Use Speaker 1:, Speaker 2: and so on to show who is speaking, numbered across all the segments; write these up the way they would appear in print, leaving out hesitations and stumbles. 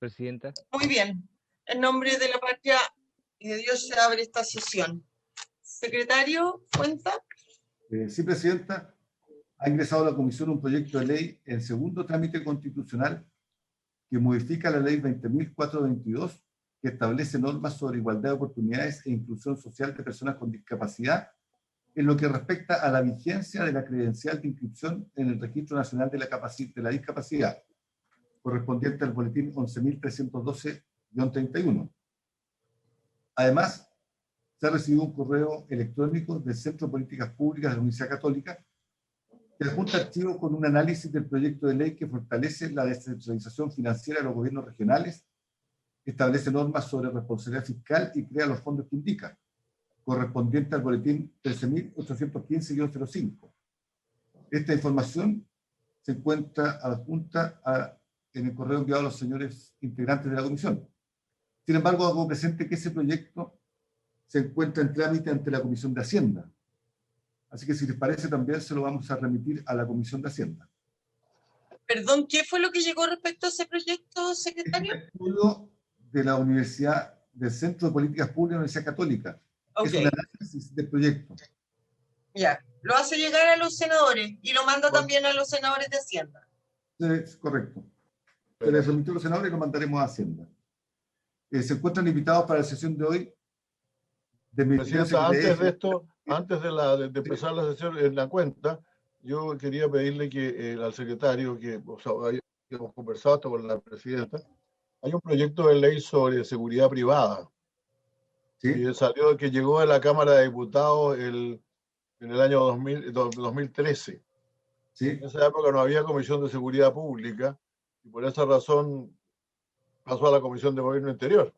Speaker 1: Presidenta.
Speaker 2: Muy bien. En nombre de la patria y de Dios se abre esta sesión. Secretario, ¿cuenta?
Speaker 3: Sí, Presidenta. Ha ingresado a la Comisión un proyecto de ley en segundo trámite constitucional que modifica la Ley 20.422, que establece normas sobre igualdad de oportunidades e inclusión social de personas con discapacidad en lo que respecta a la vigencia de la credencial de inscripción en el Registro Nacional de la Discapacidad, correspondiente al boletín 11.312-31. Además, se ha recibido un correo electrónico del Centro de Políticas Públicas de la Universidad Católica que adjunta archivo con un análisis del proyecto de ley que fortalece la descentralización financiera de los gobiernos regionales, establece normas sobre responsabilidad fiscal y crea los fondos que indica, correspondiente al boletín 13.815-05. Esta información se encuentra adjunta en el correo enviado a los señores integrantes de la comisión. Sin embargo, hago presente que ese proyecto se encuentra en trámite ante la Comisión de Hacienda. Así que si les parece, también se lo vamos a remitir a la Comisión de Hacienda.
Speaker 2: Perdón, ¿qué fue lo que llegó respecto a ese proyecto, secretario?
Speaker 3: Es un estudio de la Universidad, del Centro de Políticas Públicas de la Universidad Católica.
Speaker 2: Okay.
Speaker 3: Es un análisis del proyecto.
Speaker 2: Ya, lo hace llegar a los senadores y lo manda también a los senadores de Hacienda.
Speaker 3: Sí, correcto. Se les remitió a los senadores y lo mandaremos a Hacienda. Se encuentran invitados para la sesión de hoy.
Speaker 4: Presidenta, antes de esto, antes de empezar la sesión en la cuenta, yo quería pedirle que al secretario, que hemos conversado esto con la presidenta, hay un proyecto de ley sobre seguridad privada.
Speaker 3: ¿Sí?
Speaker 4: Que salió, que llegó a la Cámara de Diputados en el año 2013.
Speaker 3: ¿Sí?
Speaker 4: En esa época no había Comisión de Seguridad Pública y por esa razón pasó a la Comisión de Gobierno Interior.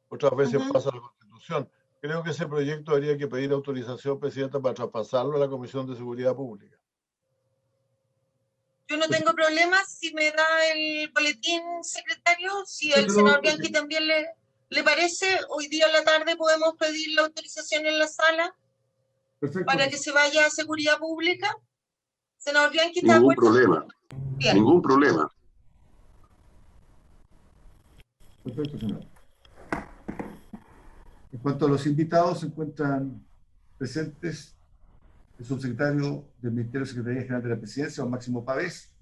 Speaker 4: Otras veces pasa a la Constitución. Creo que ese proyecto habría que pedir autorización, Presidenta, para traspasarlo a la Comisión de Seguridad Pública.
Speaker 2: Yo no tengo problemas si me da el boletín, secretario. Si al senador Bianchi también le parece, hoy día en la tarde podemos pedir la autorización en la sala. Perfecto. Para que se vaya a Seguridad Pública. Senador Bianchi, ¿está de acuerdo?
Speaker 5: Ningún problema. Bien. Ningún problema.
Speaker 3: Perfecto, senador. En cuanto a los invitados, se encuentran presentes el subsecretario del Ministerio de Secretaría General de la Presidencia, don Máximo Pavés,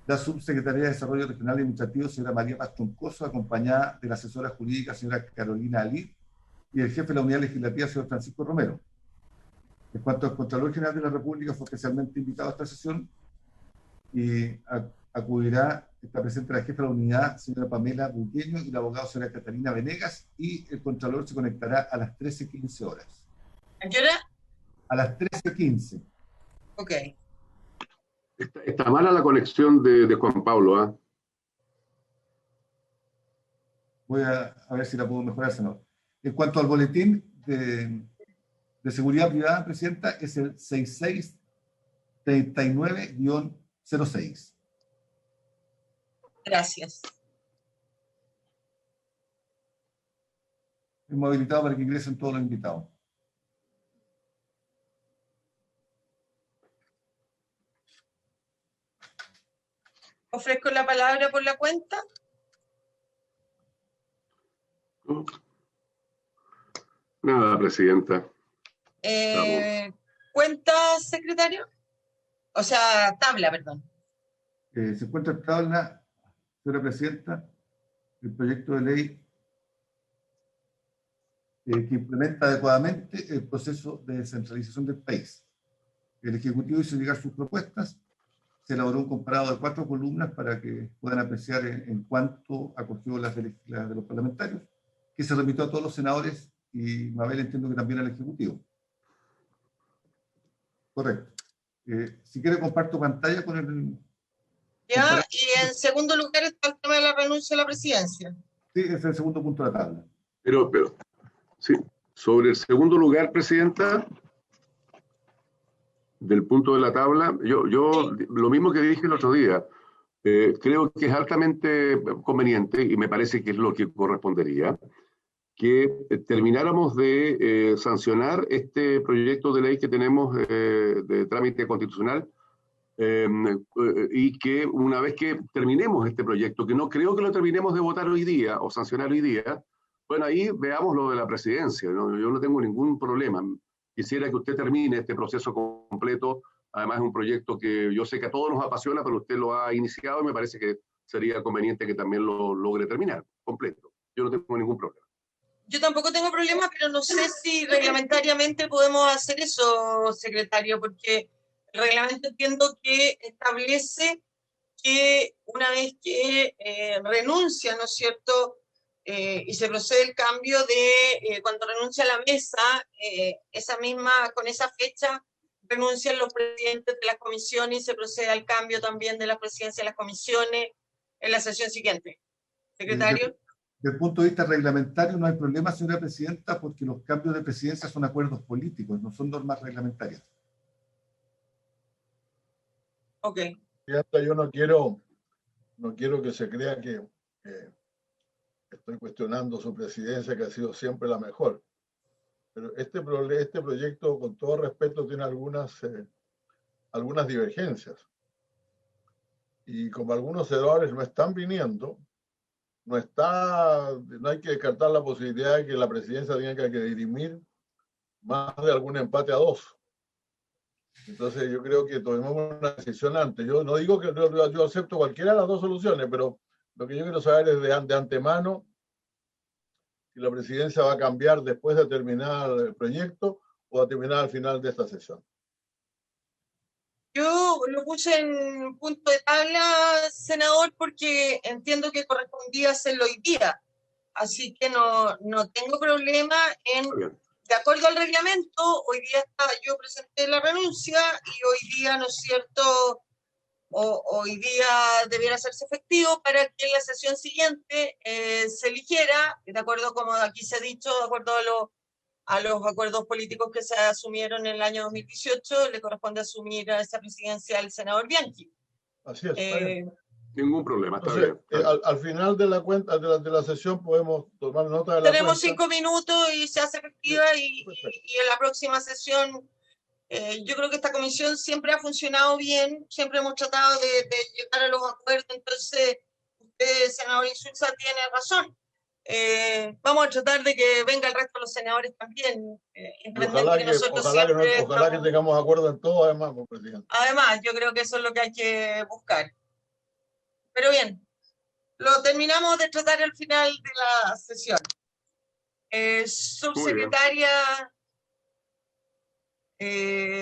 Speaker 3: la subsecretaria de Desarrollo Regional y Administrativo, señora María Paz Troncoso, acompañada de la asesora jurídica, señora Carolina Alí, y el jefe de la Unidad Legislativa, señor Francisco Romero. En cuanto al Contralor General de la República, fue especialmente invitado a esta sesión y acudirá, está presente la jefa de la unidad, señora Pamela Buqueño, y la abogada, señora Catalina Venegas, y el Contralor se conectará a las 13:15 horas.
Speaker 2: ¿A qué hora?
Speaker 3: A las 13:15.
Speaker 2: Ok.
Speaker 5: Está mala la conexión de Juan Pablo, ¿eh?
Speaker 3: Voy a ver si la puedo mejorar, senador. En cuanto al boletín de seguridad privada, Presidenta, es el 6639-06.
Speaker 2: Gracias.
Speaker 3: Hemos habilitado para que ingresen todos los invitados.
Speaker 2: Ofrezco la palabra por la cuenta.
Speaker 5: Nada, Presidenta.
Speaker 2: ¿Cuenta, secretario? O sea, tabla, perdón.
Speaker 3: Se encuentra en tabla, señora Presidenta, el proyecto de ley que implementa adecuadamente el proceso de descentralización del país. El Ejecutivo hizo llegar sus propuestas, se elaboró un comparado de 4 columnas para que puedan apreciar en cuánto acogió las de los parlamentarios, que se remitió a todos los senadores y Mabel entiendo que también al Ejecutivo. Correcto. Si quiere comparto pantalla con el...
Speaker 2: Ya, y en segundo lugar está el tema de la renuncia a la presidencia.
Speaker 3: Sí, es el segundo punto de la tabla.
Speaker 5: Pero, sí, sobre el segundo lugar, Presidenta, del punto de la tabla, yo sí. Lo mismo que dije el otro día, creo que es altamente conveniente y me parece que es lo que correspondería, que termináramos de sancionar este proyecto de ley que tenemos de trámite constitucional y que una vez que terminemos este proyecto, que no creo que lo terminemos de votar hoy día o sancionar hoy día, bueno, ahí veamos lo de la presidencia, ¿no? Yo no tengo ningún problema. Quisiera que usted termine este proceso completo. Además es un proyecto que yo sé que a todos nos apasiona, pero usted lo ha iniciado y me parece que sería conveniente que también lo logre terminar completo. Yo no tengo ningún problema.
Speaker 2: Yo tampoco tengo problema, pero no sé si reglamentariamente podemos hacer eso, secretario, porque el reglamento entiendo que establece que una vez que renuncia, ¿no es cierto?, y se procede el cambio de cuando renuncia a la mesa, con esa fecha renuncian los presidentes de las comisiones y se procede al cambio también de la presidencia de las comisiones en la sesión siguiente. Secretario.
Speaker 3: Desde el punto de vista reglamentario no hay problema, señora presidenta, porque los cambios de presidencia son acuerdos políticos, no son normas reglamentarias.
Speaker 2: Ok.
Speaker 4: Yo no quiero que se crea que estoy cuestionando su presidencia, que ha sido siempre la mejor. Pero este proyecto, con todo respeto, tiene algunas divergencias. Y como algunos errores no están viniendo, no hay que descartar la posibilidad de que la presidencia tenga que dirimir más de algún empate a 2. Entonces yo creo que tomemos una decisión antes. Yo no digo que yo acepto cualquiera de las dos soluciones, pero lo que yo quiero saber es de antemano si la presidencia va a cambiar después de terminar el proyecto o va a terminar al final de esta sesión.
Speaker 2: Yo lo puse en punto de tabla, senador, porque entiendo que correspondía hacerlo hoy día. Así que no tengo problema en, de acuerdo al reglamento, hoy día yo presenté la renuncia y hoy día, ¿no es cierto?, hoy día debiera hacerse efectivo para que en la sesión siguiente se eligiera, de acuerdo como aquí se ha dicho, de acuerdo a los acuerdos políticos que se asumieron en el año 2018, le corresponde asumir a esa presidencia al senador Bianchi.
Speaker 4: Así es, está bien.
Speaker 5: Ningún problema,
Speaker 4: Entonces,
Speaker 5: está bien.
Speaker 4: Al final de la cuenta de la sesión podemos tomar nota de la
Speaker 2: Tenemos
Speaker 4: cuenta.
Speaker 2: 5 minutos y se hace efectiva y en la próxima sesión yo creo que esta comisión siempre ha funcionado bien, siempre hemos tratado de llegar a los acuerdos, entonces usted, senador Insulza, tiene razón. Vamos a tratar de que venga el resto de los senadores también.
Speaker 4: Ojalá que tengamos acuerdo en todo, además, presidente.
Speaker 2: Además, yo creo que eso es lo que hay que buscar. Pero bien, lo terminamos de tratar al final de la sesión. Subsecretaria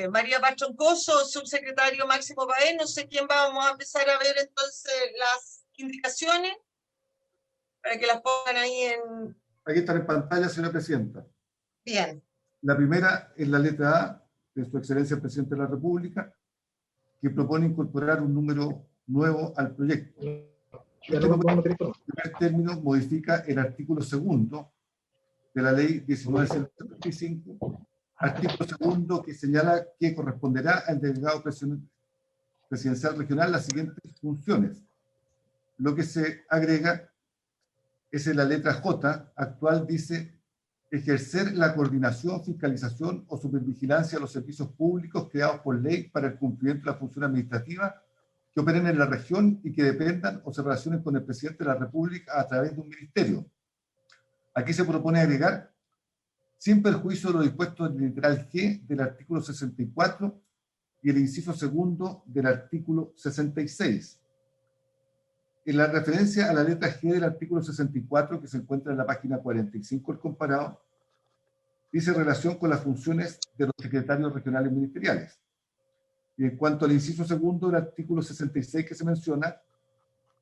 Speaker 2: María Pastroncoso, subsecretario Máximo Paez, no sé quién vamos a empezar a ver entonces las indicaciones para que las pongan ahí en...
Speaker 3: Aquí están en pantalla, señora presidenta.
Speaker 2: Bien.
Speaker 3: La primera es la letra A de su excelencia el presidente de la República, que propone incorporar un número nuevo al proyecto. Este número, en primer término, modifica el artículo 2 de la ley 1975, artículo 2 que señala que corresponderá al delegado presidencial regional las siguientes funciones. Lo que se agrega es en la letra J actual, dice ejercer la coordinación, fiscalización o supervigilancia de los servicios públicos creados por ley para el cumplimiento de la función administrativa que operen en la región y que dependan o se relacionen con el presidente de la República a través de un ministerio. Aquí se propone agregar, sin perjuicio de lo dispuesto en el literal G del artículo 64 y el inciso 2 del artículo 66. En la referencia a la letra G del artículo 64, que se encuentra en la página 45 del comparado, dice relación con las funciones de los secretarios regionales ministeriales. Y en cuanto al inciso 2 del artículo 66 que se menciona,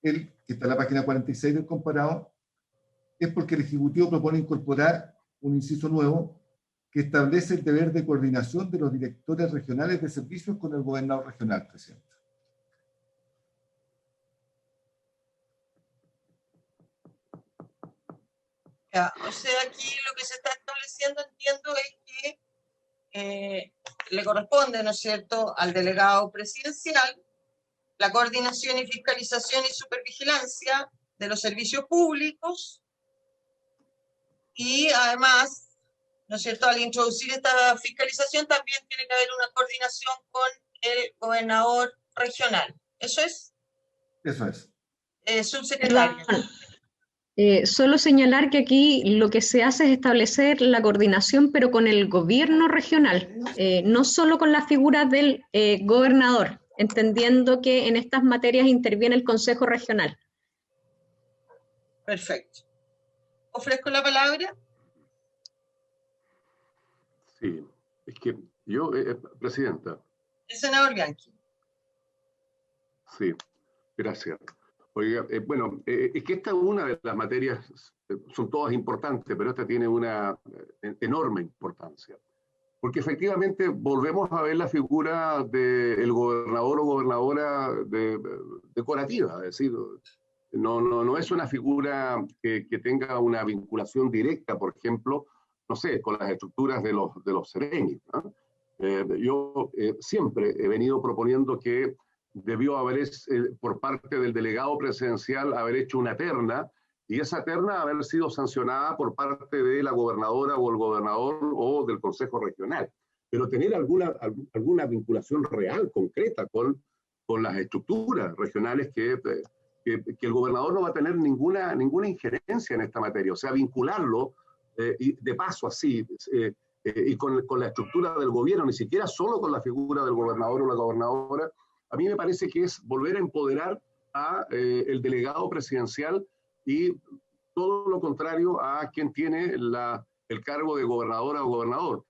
Speaker 3: que está en la página 46 del comparado, es porque el Ejecutivo propone incorporar un inciso nuevo que establece el deber de coordinación de los directores regionales de servicios con el gobernador regional, presidente.
Speaker 2: Ya, o sea, aquí lo que se está estableciendo, entiendo, es que le corresponde, ¿no es cierto?, al delegado presidencial la coordinación y fiscalización y supervigilancia de los servicios públicos y además, ¿no es cierto?, al introducir esta fiscalización también tiene que haber una coordinación con el gobernador regional. ¿Eso es?
Speaker 3: Eso es.
Speaker 2: Subsecretaria.
Speaker 1: Solo señalar que aquí lo que se hace es establecer la coordinación, pero con el gobierno regional, no solo con la figura del gobernador, entendiendo que en estas materias interviene el Consejo Regional.
Speaker 2: Perfecto. ¿Ofrezco la palabra?
Speaker 5: Sí, es que yo, Presidenta.
Speaker 2: El senador Bianchi.
Speaker 5: Sí, gracias. Oiga, bueno, es que esta es una de las materias, son todas importantes, pero esta tiene una enorme importancia. Porque efectivamente volvemos a ver la figura del gobernador o gobernadora decorativa, es decir, no es una figura que tenga una vinculación directa, por ejemplo, no sé, con las estructuras de los serenios, ¿no? Yo siempre he venido proponiendo que debió haber, por parte del delegado presidencial, haber hecho una terna, y esa terna haber sido sancionada por parte de la gobernadora o el gobernador o del Consejo Regional. Pero tener alguna vinculación real, concreta, con las estructuras regionales que el gobernador no va a tener ninguna injerencia en esta materia. O sea, vincularlo, y de paso así, y con la estructura del gobierno, ni siquiera solo con la figura del gobernador o la gobernadora, a mí me parece que es volver a empoderar a el delegado presidencial y todo lo contrario a quien tiene el cargo de gobernadora o gobernador.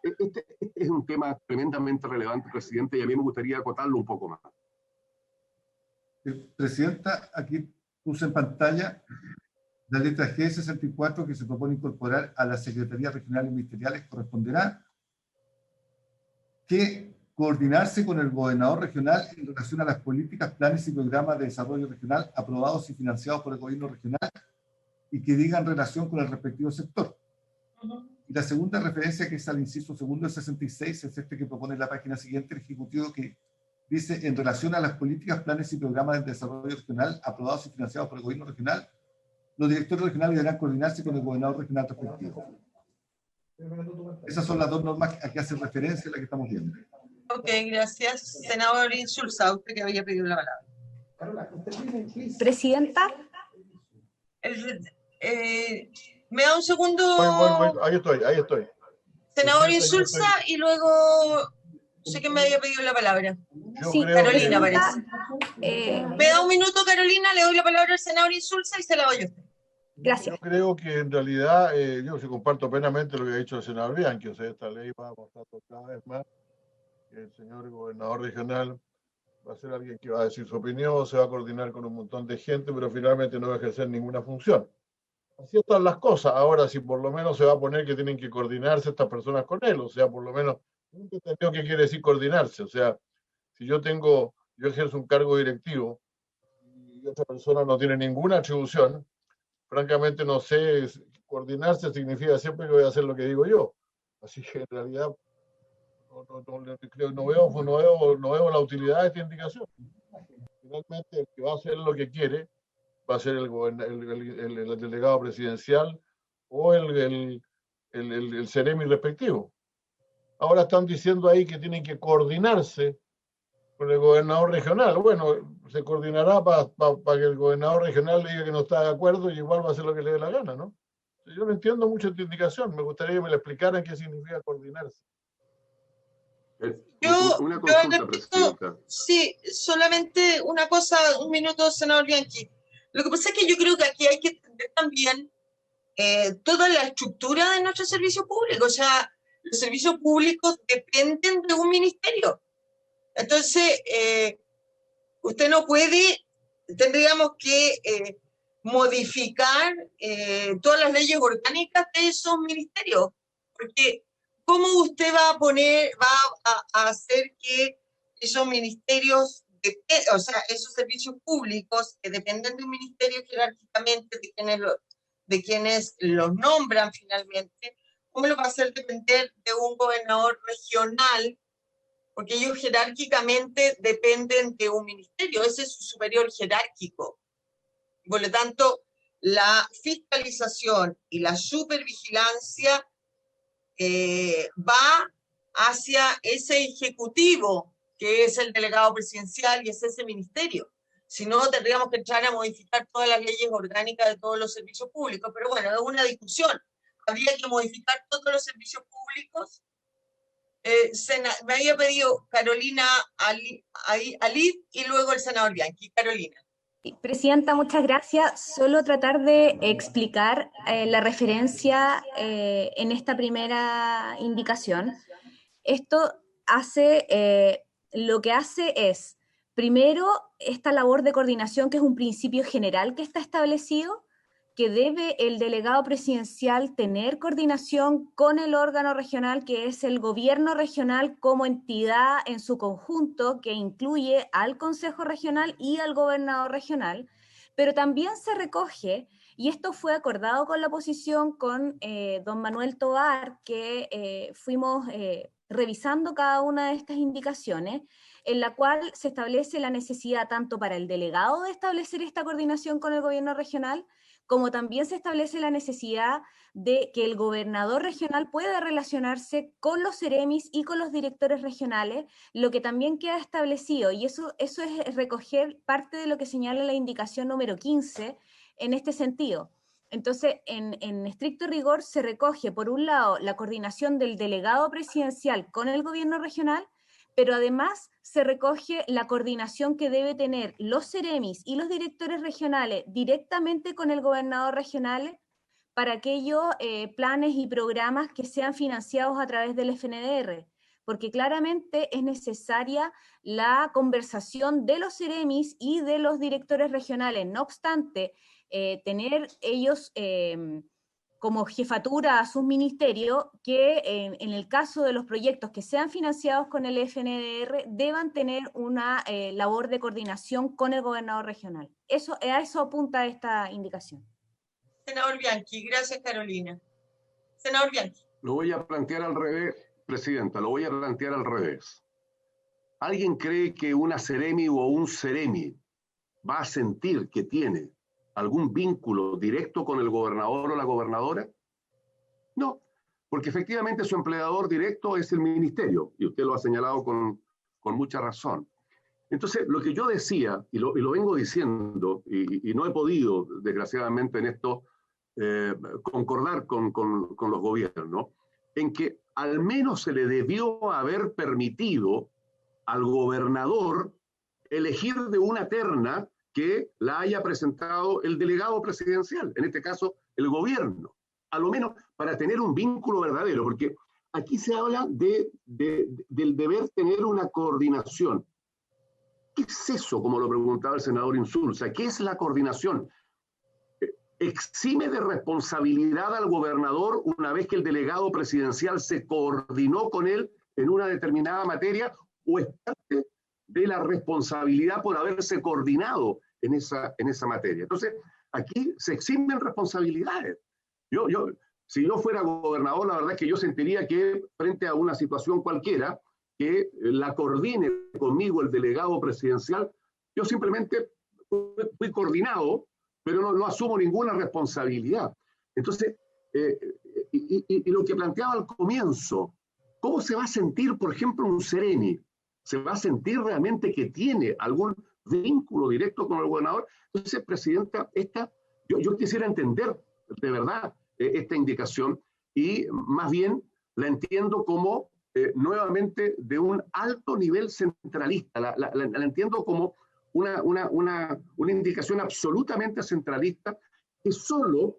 Speaker 5: Este es un tema tremendamente relevante, presidente, y a mí me gustaría acotarlo un poco más.
Speaker 3: Presidenta, aquí puse en pantalla la letra G64 que se propone incorporar a las secretarías regionales y ministeriales. Corresponderá que coordinarse con el gobernador regional en relación a las políticas, planes y programas de desarrollo regional aprobados y financiados por el gobierno regional y que digan relación con el respectivo sector. Y la segunda referencia, que es al inciso segundo del 66, es este que propone la página siguiente, el Ejecutivo, que dice: en relación a las políticas, planes y programas de desarrollo regional aprobados y financiados por el gobierno regional, los directores regionales deberán coordinarse con el gobernador regional respectivo. Esas son las dos normas a que hace referencia la que estamos viendo.
Speaker 2: Ok, gracias. Senador Insulza, usted que había pedido la palabra.
Speaker 6: Presidenta.
Speaker 2: ¿Me da un segundo?
Speaker 4: Voy. Ahí estoy.
Speaker 2: Senador Insulza, y luego sé que me había pedido la palabra.
Speaker 6: Sí,
Speaker 2: Carolina, parece. Me da un minuto, Carolina, le doy la palabra al senador Insulza y se la doy a usted.
Speaker 6: Gracias.
Speaker 4: Yo creo que en realidad, yo sí comparto plenamente lo que ha dicho el senador Bianchi. O sea, esta ley va a mostrar cada vez más que el señor gobernador regional va a ser alguien que va a decir su opinión, se va a coordinar con un montón de gente, pero finalmente no va a ejercer ninguna función. Así están las cosas. Ahora, si por lo menos se va a poner que tienen que coordinarse estas personas con él, o sea, por lo menos, nunca entendió qué quiere decir coordinarse. O sea, si yo ejerzo un cargo directivo y otra persona no tiene ninguna atribución, francamente no sé, coordinarse significa siempre que voy a hacer lo que digo yo. Así que en realidad no veo la utilidad de esta indicación. Finalmente, el que va a hacer lo que quiere va a ser el delegado presidencial o el seremi respectivo. Ahora están diciendo ahí que tienen que coordinarse con el gobernador regional. Bueno, se coordinará para que el gobernador regional le diga que no está de acuerdo y igual va a hacer lo que le dé la gana, ¿no? Yo no entiendo mucho esta indicación. Me gustaría que me la explicaran qué significa coordinarse.
Speaker 5: Una consulta, presidenta.
Speaker 2: Sí, solamente una cosa, un minuto, senador Bianchi. Lo que pasa es que yo creo que aquí hay que entender también toda la estructura de nuestro servicio público. O sea, los servicios públicos dependen de un ministerio. Entonces, usted no puede, tendríamos que modificar todas las leyes orgánicas de esos ministerios, porque ¿cómo usted va a hacer que esos ministerios, o sea, esos servicios públicos que dependen de un ministerio jerárquicamente, de quienes los nombran finalmente, cómo lo va a hacer depender de un gobernador regional? Porque ellos jerárquicamente dependen de un ministerio, ese es su superior jerárquico. Por lo tanto, la fiscalización y la supervigilancia va hacia ese ejecutivo que es el delegado presidencial y es ese ministerio. Si no, tendríamos que entrar a modificar todas las leyes orgánicas de todos los servicios públicos. Pero bueno, es una discusión. Habría que modificar todos los servicios públicos. Me había pedido Carolina Alid y luego el senador Bianchi. Carolina.
Speaker 6: Presidenta, muchas gracias. Solo tratar de explicar la referencia en esta primera indicación. Esto hace, lo que hace es, primero, esta labor de coordinación, que es un principio general que está establecido, que debe el delegado presidencial tener coordinación con el órgano regional, que es el gobierno regional como entidad en su conjunto, que incluye al Consejo Regional y al gobernador regional, pero también se recoge, y esto fue acordado con la oposición, con don Manuel Tovar, que fuimos revisando cada una de estas indicaciones, en la cual se establece la necesidad tanto para el delegado de establecer esta coordinación con el gobierno regional, como también se establece la necesidad de que el gobernador regional pueda relacionarse con los seremis y con los directores regionales, lo que también queda establecido, y eso es recoger parte de lo que señala la indicación número 15 en este sentido. Entonces, en estricto rigor, se recoge, por un lado, la coordinación del delegado presidencial con el gobierno regional, pero además se recoge la coordinación que debe tener los seremis y los directores regionales directamente con el gobernador regional para aquellos planes y programas que sean financiados a través del FNDR, porque claramente es necesaria la conversación de los seremis y de los directores regionales. No obstante, tener ellos como jefatura a sus ministerios, que en el caso de los proyectos que sean financiados con el FNDR deban tener una labor de coordinación con el gobernador regional. A eso apunta esta indicación.
Speaker 2: Senador Bianchi, gracias Carolina. Senador Bianchi.
Speaker 5: Lo voy a plantear al revés, Presidenta, lo voy a plantear al revés. ¿Alguien cree que una seremi o un seremi va a sentir que tiene algún vínculo directo con el gobernador o la gobernadora? No, porque efectivamente su empleador directo es el ministerio, y usted lo ha señalado con mucha razón. Entonces, lo que yo decía, y lo vengo diciendo, y no he podido, desgraciadamente, en esto, concordar con los gobiernos, en que al menos se le debió haber permitido al gobernador elegir de una terna que la haya presentado el delegado presidencial, en este caso el gobierno, a lo menos para tener un vínculo verdadero, porque aquí se habla del deber tener una coordinación. ¿Qué es eso, como lo preguntaba el senador Insulza? ¿Qué es la coordinación? ¿Exime de responsabilidad al gobernador una vez que el delegado presidencial se coordinó con él en una determinada materia, o es parte de la responsabilidad por haberse coordinado en esa materia? Entonces, aquí se eximen responsabilidades. Si yo fuera gobernador, la verdad es que yo sentiría que frente a una situación cualquiera, que la coordine conmigo el delegado presidencial, yo simplemente fui coordinado, pero no asumo ninguna responsabilidad. Entonces, y lo que planteaba al comienzo, ¿cómo se va a sentir, por ejemplo, un seremi? ¿Se va a sentir realmente que tiene algún vínculo directo con el gobernador? Entonces, Presidenta, yo quisiera entender de verdad esta indicación, y más bien la entiendo como nuevamente de un alto nivel centralista. La entiendo como una indicación absolutamente centralista que solo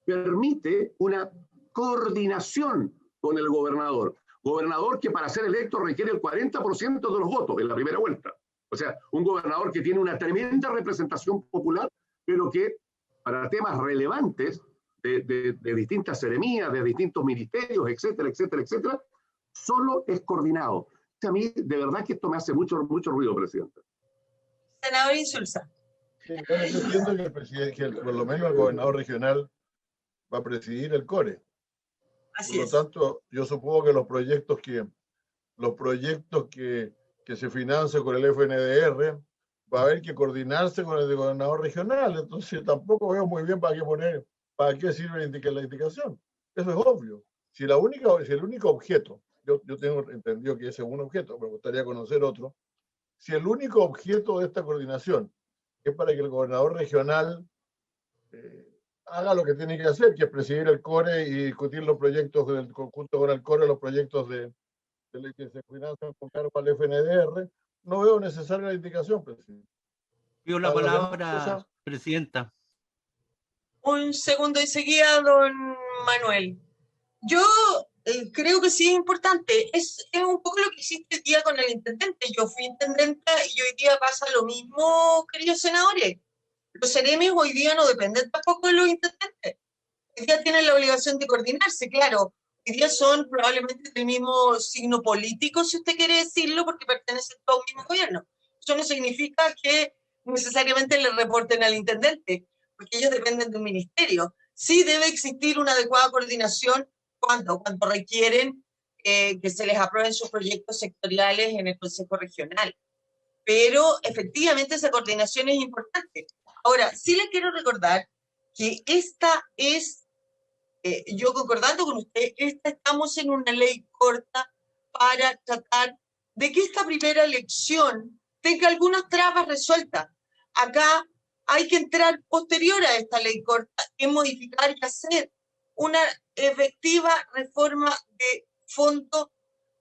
Speaker 5: permite una coordinación con el gobernador. Gobernador que para ser electo requiere el 40% de los votos en la primera vuelta. O sea, un gobernador que tiene una tremenda representación popular, pero que para temas relevantes de distintas seremías, de distintos ministerios, etcétera, etcétera, etcétera, solo es coordinado. A mí, de verdad que esto me hace mucho ruido, Presidenta.
Speaker 2: Senador Insulza.
Speaker 4: Sí, bueno, yo entiendo que el presidente, que por lo menos el gobernador regional va a presidir el CORE.
Speaker 2: Así
Speaker 4: por lo tanto, yo supongo que los proyectos que se financian con el FNDR va a haber que coordinarse con el gobernador regional. Entonces tampoco veo muy bien para qué sirve la indicación. Eso es obvio. Si el único objeto yo tengo entendido que ese es un objeto, me gustaría conocer otro. Si el único objeto de esta coordinación es para que el gobernador regional haga lo que tiene que hacer, que es presidir el CORE y discutir los proyectos conjunto con el CORE, los proyectos de ley que se financian con cargo al FNDR, no veo necesaria la indicación, presidente.
Speaker 7: Pido la palabra, presidenta.
Speaker 2: Un segundo enseguida, don Manuel. Yo creo que sí es importante. Es un poco lo que hiciste el día con el intendente. Yo fui intendenta y hoy día pasa lo mismo, queridos senadores. Los seremes hoy día no dependen tampoco de los intendentes. Hoy día tienen la obligación de coordinarse, claro. Hoy día son probablemente del mismo signo político, si usted quiere decirlo, porque pertenecen a un mismo gobierno. Eso no significa que necesariamente le reporten al intendente, porque ellos dependen de un ministerio. Sí debe existir una adecuada coordinación cuando requieren que se les aprueben sus proyectos sectoriales en el Consejo Regional. Pero efectivamente esa coordinación es importante. Ahora, sí les quiero recordar que esta es, yo concordando con usted, estamos en una ley corta para tratar de que esta primera elección tenga algunas trabas resueltas. Acá hay que entrar posterior a esta ley corta y modificar y hacer una efectiva reforma de fondo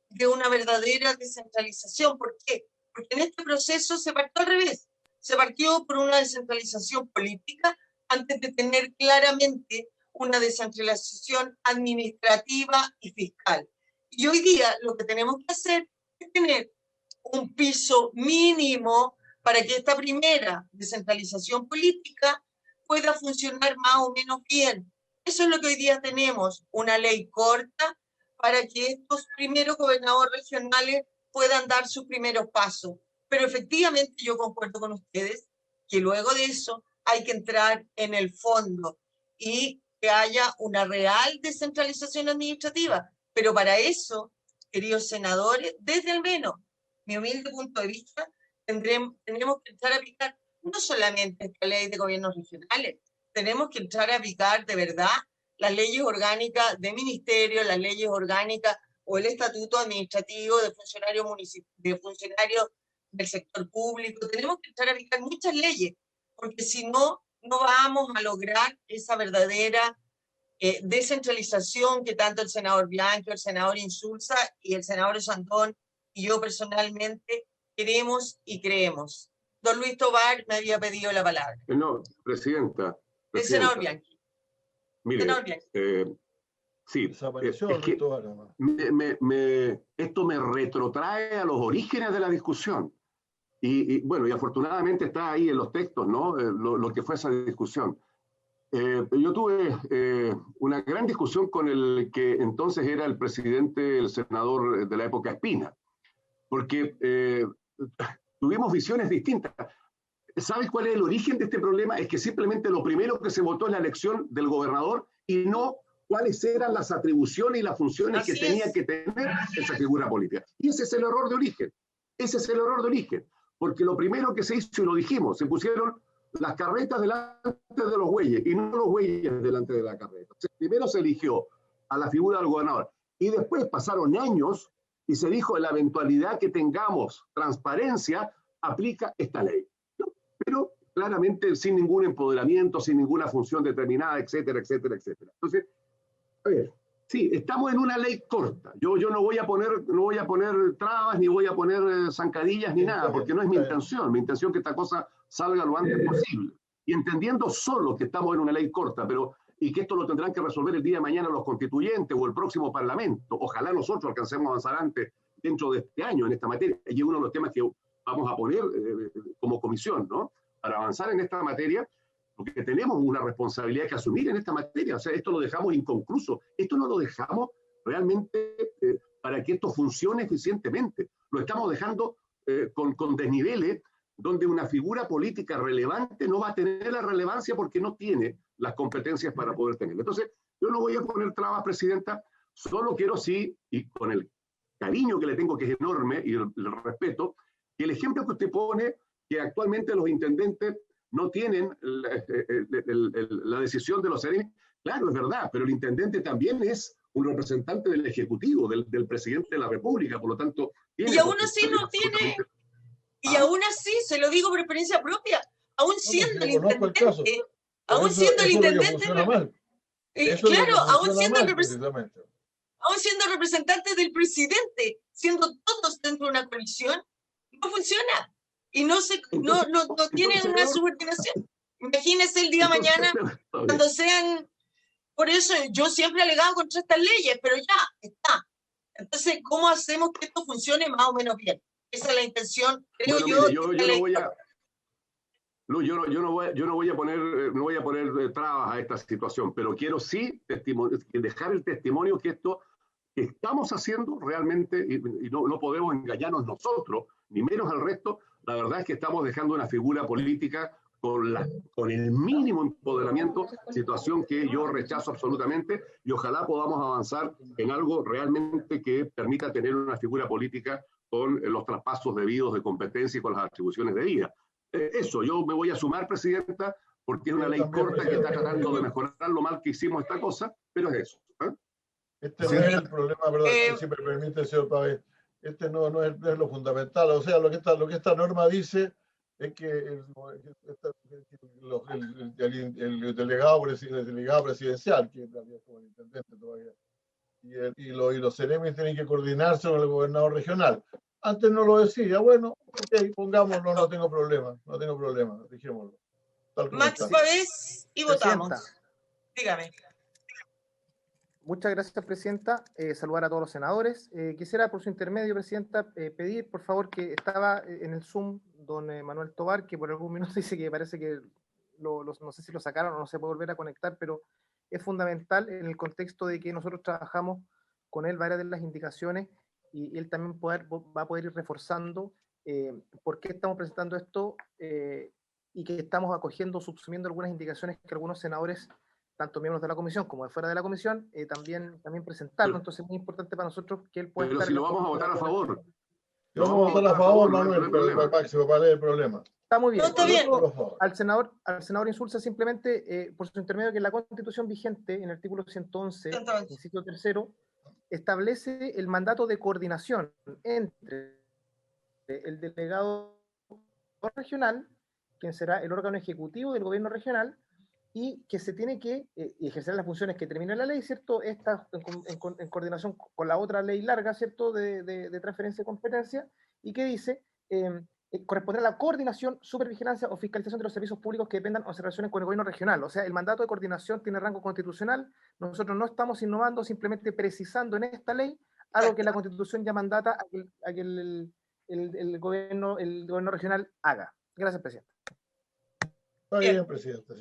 Speaker 2: de una verdadera descentralización. ¿Por qué? Porque en este proceso se partió al revés. Se partió por una descentralización política antes de tener claramente una descentralización administrativa y fiscal. Y hoy día lo que tenemos que hacer es tener un piso mínimo para que esta primera descentralización política pueda funcionar más o menos bien. Eso es lo que hoy día tenemos, una ley corta para que estos primeros gobernadores regionales puedan dar sus primeros pasos. Pero efectivamente yo concuerdo con ustedes que luego de eso hay que entrar en el fondo y que haya una real descentralización administrativa. Pero para eso, queridos senadores, desde al menos mi humilde punto de vista, tenemos que entrar a aplicar no solamente esta ley de gobiernos regionales, tenemos que entrar a aplicar de verdad las leyes orgánicas de ministerio, las leyes orgánicas o el estatuto administrativo de funcionarios del sector público. Tenemos que entrar a aplicar muchas leyes, porque si no, no vamos a lograr esa verdadera descentralización que tanto el senador Bianchi, el senador Insulza y el senador Sandón y yo personalmente queremos y creemos. Don Luis Tovar me había pedido la palabra.
Speaker 5: No, presidenta.
Speaker 2: El senador Bianchi.
Speaker 5: Mire,
Speaker 2: senador Bianchi.
Speaker 5: Sí,
Speaker 4: desapareció
Speaker 5: es que esto me retrotrae a los orígenes de la discusión. Y bueno, y afortunadamente está ahí en los textos, ¿no? Lo que fue esa discusión. Yo tuve una gran discusión con el que entonces era el presidente, el senador de la época Espina, porque tuvimos visiones distintas. ¿Sabes cuál es el origen de este problema? Es que simplemente lo primero que se votó es la elección del gobernador y no cuáles eran las atribuciones y las funciones que tenía que tener esa figura política. Y ese es el error de origen. Ese es el error de origen. Porque lo primero que se hizo, y lo dijimos, se pusieron las carretas delante de los bueyes y no los bueyes delante de la carreta. O sea, primero se eligió a la figura del gobernador y después pasaron años y se dijo, en la eventualidad que tengamos transparencia, aplica esta ley. ¿No? Pero claramente sin ningún empoderamiento, sin ninguna función determinada, etcétera, etcétera, etcétera. Entonces, a ver, sí, estamos en una ley corta. Yo no voy a poner trabas, ni voy a poner zancadillas, ni nada, porque no es mi intención. Mi intención es que esta cosa salga lo antes posible. Y entendiendo solo que estamos en una ley corta, y que esto lo tendrán que resolver el día de mañana los constituyentes o el próximo Parlamento. Ojalá nosotros alcancemos a avanzar antes, dentro de este año, en esta materia. Y es uno de los temas que vamos a poner como comisión, ¿no? Para avanzar en esta materia, porque tenemos una responsabilidad que asumir en esta materia. O sea, esto lo dejamos inconcluso. Esto no lo dejamos realmente para que esto funcione eficientemente. Lo estamos dejando con desniveles donde una figura política relevante no va a tener la relevancia porque no tiene las competencias para poder tenerla. Entonces, yo no voy a poner trabas, presidenta, solo quiero sí, y con el cariño que le tengo, que es enorme, y el respeto, que el ejemplo que usted pone, que actualmente los intendentes no tienen la decisión de los serenos, claro, es verdad, pero el intendente también es un representante del Ejecutivo, del presidente de la República, por lo tanto...
Speaker 2: Y aún así no tiene... Y aún así, se lo digo por experiencia propia, aún siendo el intendente, aún siendo el intendente, claro, aún siendo el representante del presidente, siendo todos dentro de una coalición, no funciona. Y no tienen una subordinación. Imagínense el día mañana, cuando sean... Por eso yo siempre he alegado contra estas leyes, pero ya está. Entonces, ¿cómo hacemos que esto funcione más o menos bien? Esa es la intención, creo yo.
Speaker 5: Yo no voy a poner trabas a esta situación, pero quiero sí dejar el testimonio que esto que estamos haciendo realmente, y no podemos engañarnos nosotros, ni menos al resto. La verdad es que estamos dejando una figura política con el mínimo empoderamiento, situación que yo rechazo absolutamente, y ojalá podamos avanzar en algo realmente que permita tener una figura política con los traspasos debidos de competencia y con las atribuciones debidas. Eso, yo me voy a sumar, Presidenta, porque es una ley corta que está tratando de mejorar lo mal que hicimos esta cosa, pero es eso.
Speaker 4: Este no es el problema, ¿verdad? Si me permite, señor Pavés. Este no es lo fundamental. O sea, lo que esta norma dice es que el delegado presidencial, que en realidad es como el intendente todavía, y los CEREMIS tienen que coordinarse con el gobernador regional. Antes no lo decía, bueno, ok, pongámoslo, no tengo problema, dejémoslo.
Speaker 2: Max Pavés y votamos. Dígame.
Speaker 8: Muchas gracias, Presidenta. Saludar a todos los senadores. Quisiera, por su intermedio, Presidenta, pedir, por favor, que estaba en el Zoom don Manuel Tovar, que por algún minuto dice que parece que no sé si lo sacaron o no se puede volver a conectar, pero es fundamental en el contexto de que nosotros trabajamos con él varias de las indicaciones y él también va a poder ir reforzando por qué estamos presentando esto y que estamos acogiendo, subsumiendo algunas indicaciones que algunos senadores, tanto miembros de la comisión como de fuera de la comisión, también presentaron. Entonces es muy importante para nosotros que él pueda...
Speaker 5: Pero si lo vamos a votar a favor.
Speaker 4: Lo vamos a votar a favor, Manuel, pero Máximo, ¿cuál es el problema?
Speaker 8: Está muy bien.
Speaker 2: No, está bien.
Speaker 8: Al senador Insulza, simplemente, por su intermedio, que la Constitución vigente, en el artículo 111, inciso tercero, establece el mandato de coordinación entre el delegado regional, quien será el órgano ejecutivo del gobierno regional, y que se tiene que ejercer las funciones que termina la ley, ¿cierto? Esta en coordinación con la otra ley larga, ¿cierto? De transferencia de competencia, y que dice... corresponderá a la coordinación, supervigilancia o fiscalización de los servicios públicos que dependan o se relacionen con el gobierno regional. O sea, el mandato de coordinación tiene rango constitucional. Nosotros no estamos innovando, simplemente precisando en esta ley algo que la Constitución ya mandata a que el gobierno regional haga. Gracias, Presidente.
Speaker 4: Está bien, Presidente.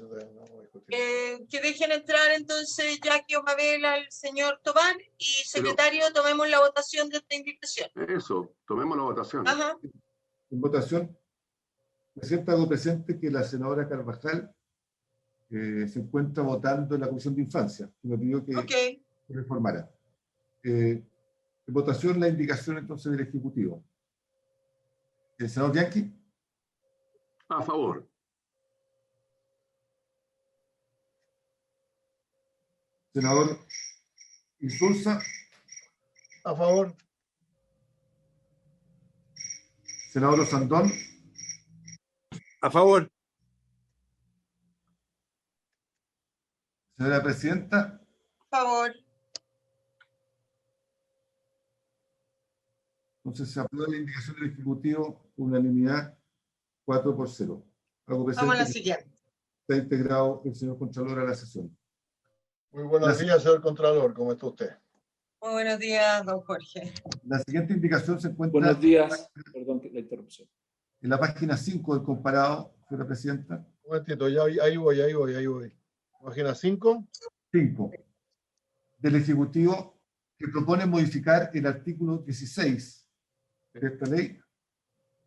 Speaker 2: Que dejen entrar entonces Jackie Omabel al señor Tovar y secretario, tomemos la votación de esta invitación.
Speaker 5: Eso, tomemos la votación.
Speaker 2: Ajá.
Speaker 3: En votación, Presidenta, hago presente que la senadora Carvajal se encuentra votando en la Comisión de Infancia, que me pidió que reformara. En votación, la indicación entonces del Ejecutivo. ¿El senador Bianchi?
Speaker 5: A favor.
Speaker 3: Senador Insulza.
Speaker 4: A favor.
Speaker 3: Senador Osandón.
Speaker 7: A favor.
Speaker 3: Señora Presidenta.
Speaker 2: A favor.
Speaker 3: Entonces se aprueba la indicación del Ejecutivo por unanimidad 4-0. Hago presente.
Speaker 2: Vamos a la siguiente.
Speaker 3: Está integrado el señor Contralor a la sesión.
Speaker 4: Muy buenos días, señor Contralor. ¿Cómo está usted?
Speaker 2: Muy buenos días, don Jorge.
Speaker 3: La siguiente indicación se encuentra...
Speaker 9: Buenos días. Perdón la interrupción.
Speaker 3: En la página 5 del comparado, señora Presidenta.
Speaker 4: Un momentito, ya ahí voy. Página 5.
Speaker 3: 5. Del Ejecutivo, que propone modificar el artículo 16 de esta ley,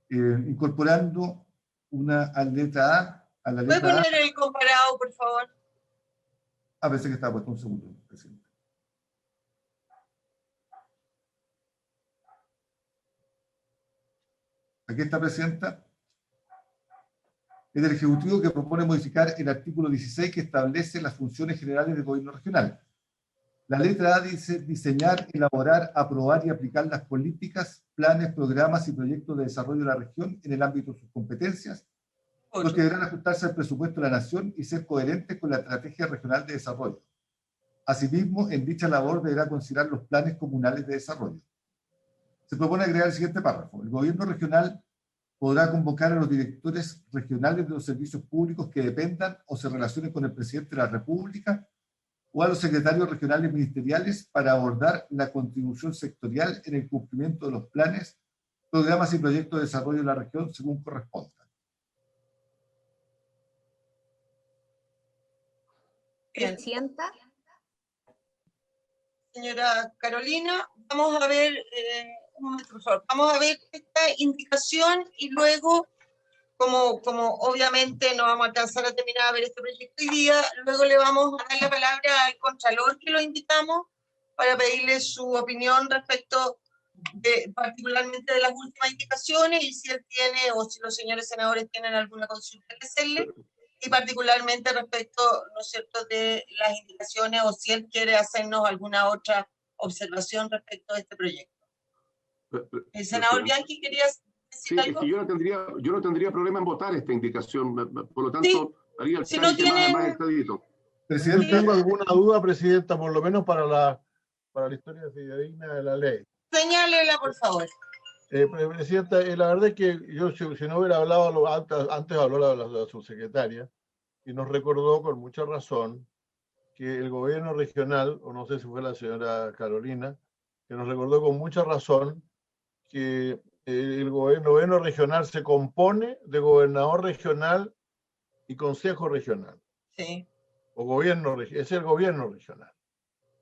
Speaker 3: incorporando una letra A a la letra A.
Speaker 2: ¿Puede poner el comparado, por favor?
Speaker 3: Pensé que estaba puesto un segundo, Presidente. Aquí está, Presidenta. Es del Ejecutivo que propone modificar el artículo 16 que establece las funciones generales del gobierno regional. La letra A dice diseñar, elaborar, aprobar y aplicar las políticas, planes, programas y proyectos de desarrollo de la región en el ámbito de sus competencias, los que deberán ajustarse al presupuesto de la nación y ser coherentes con la estrategia regional de desarrollo. Asimismo, en dicha labor deberá considerar los planes comunales de desarrollo. Se propone agregar el siguiente párrafo. El gobierno regional podrá convocar a los directores regionales de los servicios públicos que dependan o se relacionen con el presidente de la República o a los secretarios regionales ministeriales para abordar la contribución sectorial en el cumplimiento de los planes, programas y proyectos de desarrollo de la región según corresponda.
Speaker 6: Presidenta.
Speaker 2: Señora Carolina, vamos a ver, un momento, por favor. Vamos a ver esta indicación y luego, como obviamente no vamos a alcanzar a terminar a ver este proyecto hoy día, luego le vamos a dar la palabra al Contralor que lo invitamos para pedirle su opinión respecto particularmente de las últimas indicaciones y si él tiene o si los señores senadores tienen alguna consulta que hacerle. Y particularmente respecto, ¿no es cierto?, de las indicaciones o si él quiere hacernos alguna otra observación respecto a este proyecto. El senador Bianchi quería decir algo.
Speaker 5: Es que yo no tendría problema en votar esta indicación, por lo tanto,
Speaker 2: sí,
Speaker 5: haría el
Speaker 2: si no tiene...
Speaker 5: más expedito.
Speaker 4: Presidente, tengo alguna duda, Presidenta, por lo menos para la historia fidedigna de la ley.
Speaker 2: Señálela, por favor.
Speaker 4: Presidenta, la verdad es que yo, si no hubiera hablado, antes habló la subsecretaria, y nos recordó con mucha razón que el gobierno regional, o no sé si fue la señora Carolina, que nos recordó con mucha razón que el gobierno regional se compone de gobernador regional y consejo regional.
Speaker 2: Sí.
Speaker 4: O gobierno, es el gobierno regional.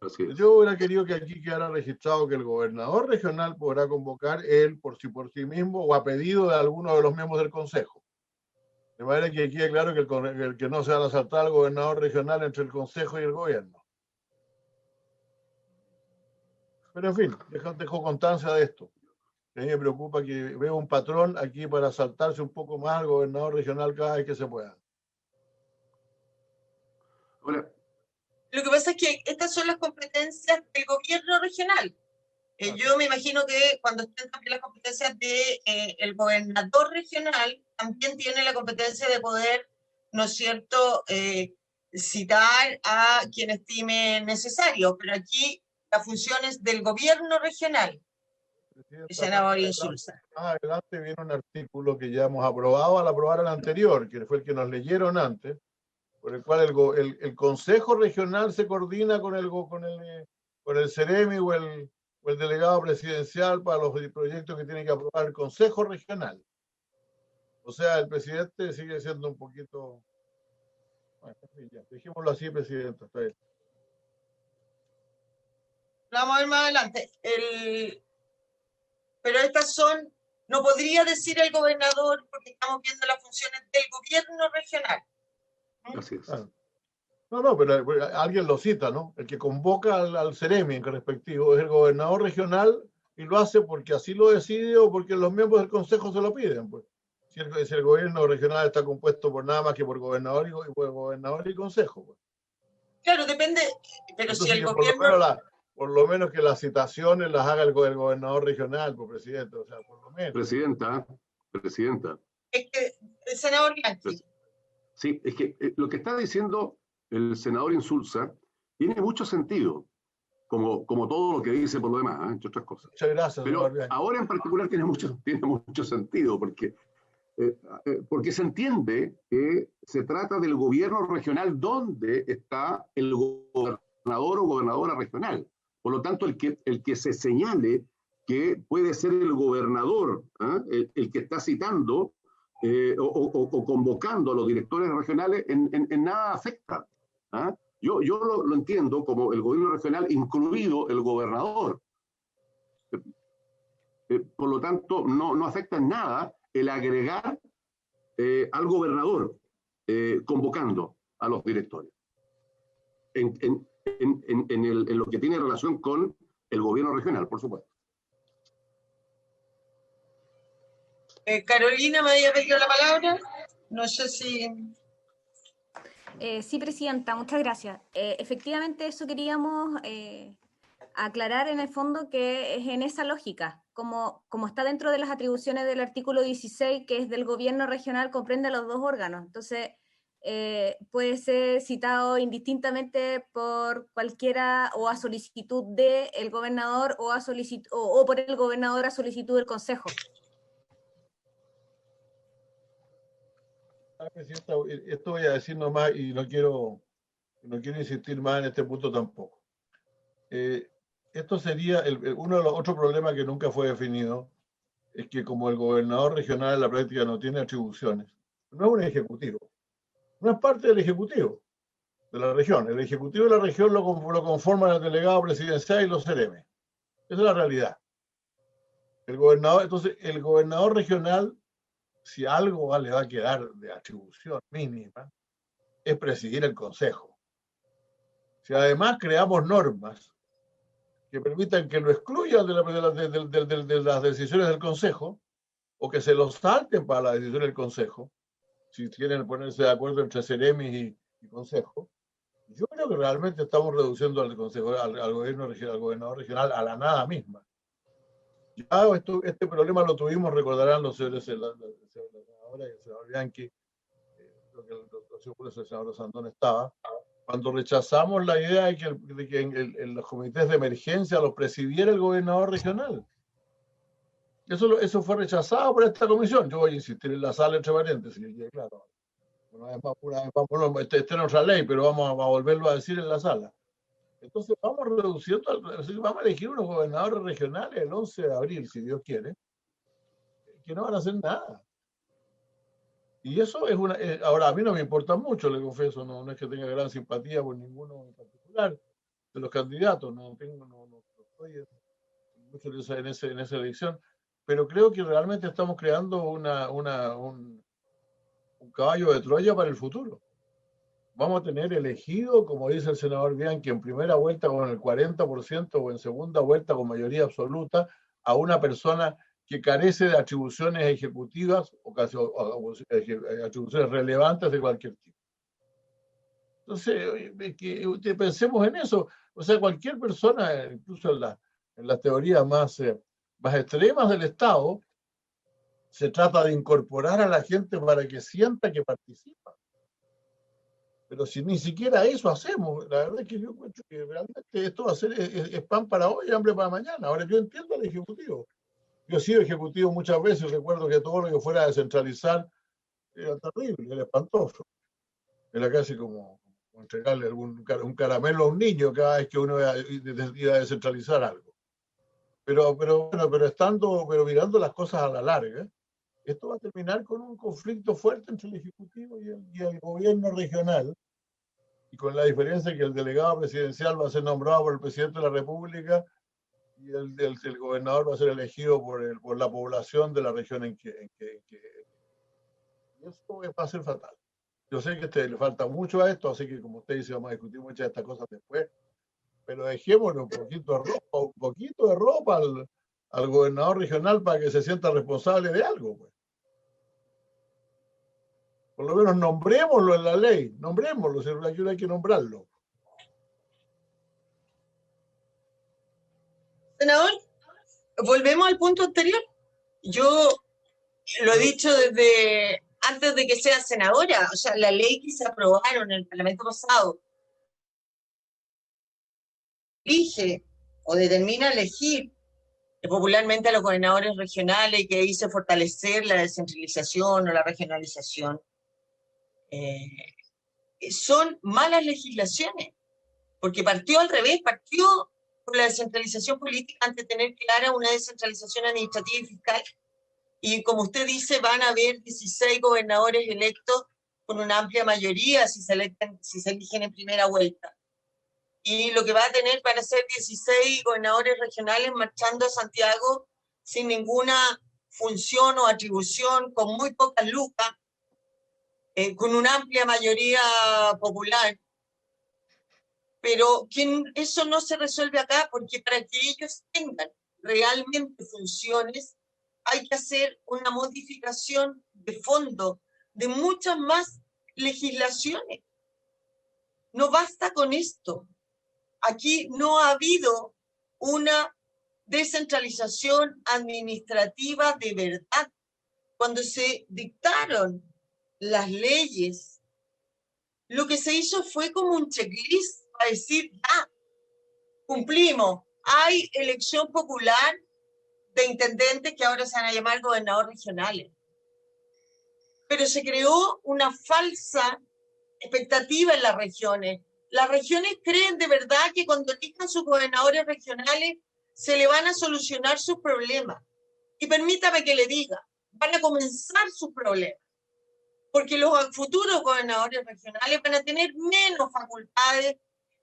Speaker 5: Así es.
Speaker 4: Yo hubiera querido que aquí quedara registrado que el gobernador regional podrá convocar él por sí mismo o a pedido de alguno de los miembros del consejo. De manera que quede claro que el que no se va a saltar al gobernador regional entre el consejo y el gobierno. Pero en fin, dejo constancia de esto. A mí me preocupa que veo un patrón aquí para saltarse un poco más al gobernador regional cada vez que se pueda.
Speaker 5: Ahora,
Speaker 2: lo que pasa es que estas son las competencias del gobierno regional. Yo me imagino que cuando estén también las competencias del gobernador regional, también tiene la competencia de poder, ¿no es cierto?, citar a quien estime necesario. Pero aquí la función es del gobierno regional. Senador Insulza.
Speaker 4: Más adelante viene un artículo que ya hemos aprobado al aprobar el anterior, que fue el que nos leyeron antes, por el cual el Consejo Regional se coordina con el CEREMI o el delegado presidencial para los proyectos que tiene que aprobar el Consejo Regional. O sea, el presidente sigue siendo un poquito... Bueno, ya, dejémoslo así, presidente. Está bien.
Speaker 2: Vamos a ver más adelante. Pero estas son... No podría decir el gobernador porque estamos viendo las funciones del gobierno regional.
Speaker 5: así es.
Speaker 4: No, pero alguien lo cita, ¿no? El que convoca al CEREMI respectivo es el gobernador regional y lo hace porque así lo decide o porque los miembros del consejo se lo piden. Pues. Si el gobierno regional está compuesto por nada más que por gobernador y consejo. Pues.
Speaker 2: Claro, depende, pero entonces, si el gobierno...
Speaker 4: Por lo menos que las citaciones las haga el gobernador regional, pues, presidente, o sea, por lo menos.
Speaker 5: Presidenta.
Speaker 2: Es que el senador Bianchi.
Speaker 5: Sí, es que lo que está diciendo el senador Insulza tiene mucho sentido, como todo lo que dice por lo demás, entre otras cosas.
Speaker 4: Muchas gracias.
Speaker 5: Pero ahora en particular tiene mucho sentido, porque se entiende que se trata del gobierno regional donde está el gobernador o gobernadora regional. Por lo tanto, el que se señale que puede ser el gobernador, el que está citando o convocando a los directores regionales, en nada afecta. Yo lo entiendo como el gobierno regional, incluido el gobernador. Por lo tanto, no afecta en nada el agregar al gobernador convocando a los directores. En lo que tiene relación con el gobierno regional, por supuesto.
Speaker 2: Carolina me había pedido la palabra. No sé si...
Speaker 6: Sí, Presidenta, muchas gracias. Efectivamente, eso queríamos aclarar en el fondo, que es en esa lógica, como está dentro de las atribuciones del artículo 16, que es del gobierno regional, comprende a los dos órganos. Entonces, puede ser citado indistintamente por cualquiera, o a solicitud del gobernador, o por el gobernador a solicitud del Consejo.
Speaker 4: Esto voy a decir nomás, y no quiero insistir más en este punto tampoco. Esto sería uno de los otros problemas que nunca fue definido, es que como el gobernador regional en la práctica no tiene atribuciones, no es un ejecutivo, no es parte del ejecutivo de la región. El ejecutivo de la región lo conforman el delegado presidencial y los CEREME. Esa es la realidad. Entonces, el gobernador regional, si algo le va a quedar de atribución mínima, es presidir el Consejo. Si además creamos normas que permitan que lo excluyan de las decisiones del Consejo, o que se los salten para las decisiones del Consejo, si quieren ponerse de acuerdo entre Ceremis y Consejo, yo creo que realmente estamos reduciendo al Consejo, al gobernador regional, a la nada misma. Ya este problema lo tuvimos, recordarán los señores, la senadora y el senador Bianchi, creo que el senador Sandón estaba, cuando rechazamos la idea de que en los comités de emergencia los presidiera el gobernador regional. Eso fue rechazado por esta comisión. Yo voy a insistir en la sala, entre paréntesis, claro. Una vez más, esta es nuestra ley, pero vamos a volverlo a decir en la sala. Entonces vamos reduciendo, vamos a elegir unos gobernadores regionales el 11 de abril, si Dios quiere, que no van a hacer nada. Y eso es ahora, a mí no me importa mucho, le confieso, no es que tenga gran simpatía por ninguno en particular de los candidatos, no estoy mucho en esa elección, pero creo que realmente estamos creando un caballo de Troya para el futuro. Vamos a tener elegido, como dice el senador Bianchi, en primera vuelta con el 40% o en segunda vuelta con mayoría absoluta, a una persona que carece de atribuciones ejecutivas o atribuciones relevantes de cualquier tipo. Entonces, pensemos en eso. O sea, cualquier persona, incluso en las teorías más extremas del Estado, se trata de incorporar a la gente para que sienta que participa. Pero si ni siquiera eso hacemos, la verdad es que yo encuentro que realmente esto va a ser es pan para hoy y hambre para mañana. Ahora, yo entiendo al Ejecutivo. Yo he sido ejecutivo muchas veces, recuerdo que todo lo que fuera a descentralizar era terrible, era espantoso. Era casi como entregarle un caramelo a un niño cada vez que uno iba a descentralizar algo. Pero mirando las cosas a la larga, esto va a terminar con un conflicto fuerte entre el Ejecutivo y el gobierno regional, y con la diferencia que el delegado presidencial va a ser nombrado por el presidente de la República y el gobernador va a ser elegido por la población de la región en que y eso va a ser fatal. Yo sé que le falta mucho a esto, así que como usted dice, vamos a discutir muchas de estas cosas después, pero dejémosle un poquito de ropa al gobernador regional para que se sienta responsable de algo, pues. Por lo menos nombrémoslo en la ley, nombrémoslo, si hay que nombrarlo.
Speaker 2: Senador, volvemos al punto anterior. Yo lo he dicho desde antes de que sea senadora, o sea, la ley que se aprobaron en el Parlamento pasado elige o determina elegir popularmente a los gobernadores regionales, que hizo fortalecer la descentralización o la regionalización. Son malas legislaciones, porque partió al revés, partió por la descentralización política antes de tener clara una descentralización administrativa y fiscal. Y como usted dice, van a haber 16 gobernadores electos con una amplia mayoría si se eligen en primera vuelta. Y lo que va a tener para ser 16 gobernadores regionales marchando a Santiago sin ninguna función o atribución, con muy pocas lucas, con una amplia mayoría popular. Pero eso no se resuelve acá, porque para que ellos tengan realmente funciones hay que hacer una modificación de fondo de muchas más legislaciones. No basta con esto. Aquí no ha habido una descentralización administrativa de verdad. Cuando se dictaron las leyes, lo que se hizo fue como un checklist para decir, cumplimos. Hay elección popular de intendentes que ahora se van a llamar gobernadores regionales. Pero se creó una falsa expectativa en las regiones. Las regiones creen de verdad que cuando elijan sus gobernadores regionales se le van a solucionar sus problemas. Y permítame que le diga, van a comenzar sus problemas. Porque los futuros gobernadores regionales van a tener menos facultades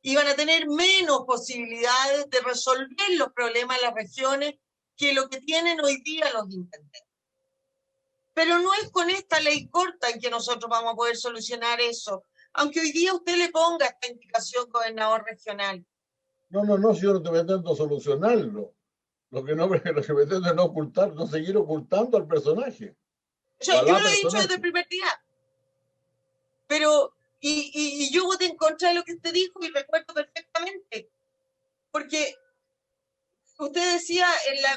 Speaker 2: y van a tener menos posibilidades de resolver los problemas de las regiones que lo que tienen hoy día los intendentes. Pero no es con esta ley corta en que nosotros vamos a poder solucionar eso. Aunque hoy día usted le ponga esta indicación gobernador regional.
Speaker 4: No, si yo no te pretendo solucionarlo. Lo que pretendo es no ocultar, no seguir ocultando al personaje.
Speaker 2: Yo lo he dicho desde el primer día. Pero, y yo voté en contra de lo que usted dijo y recuerdo perfectamente. Porque usted decía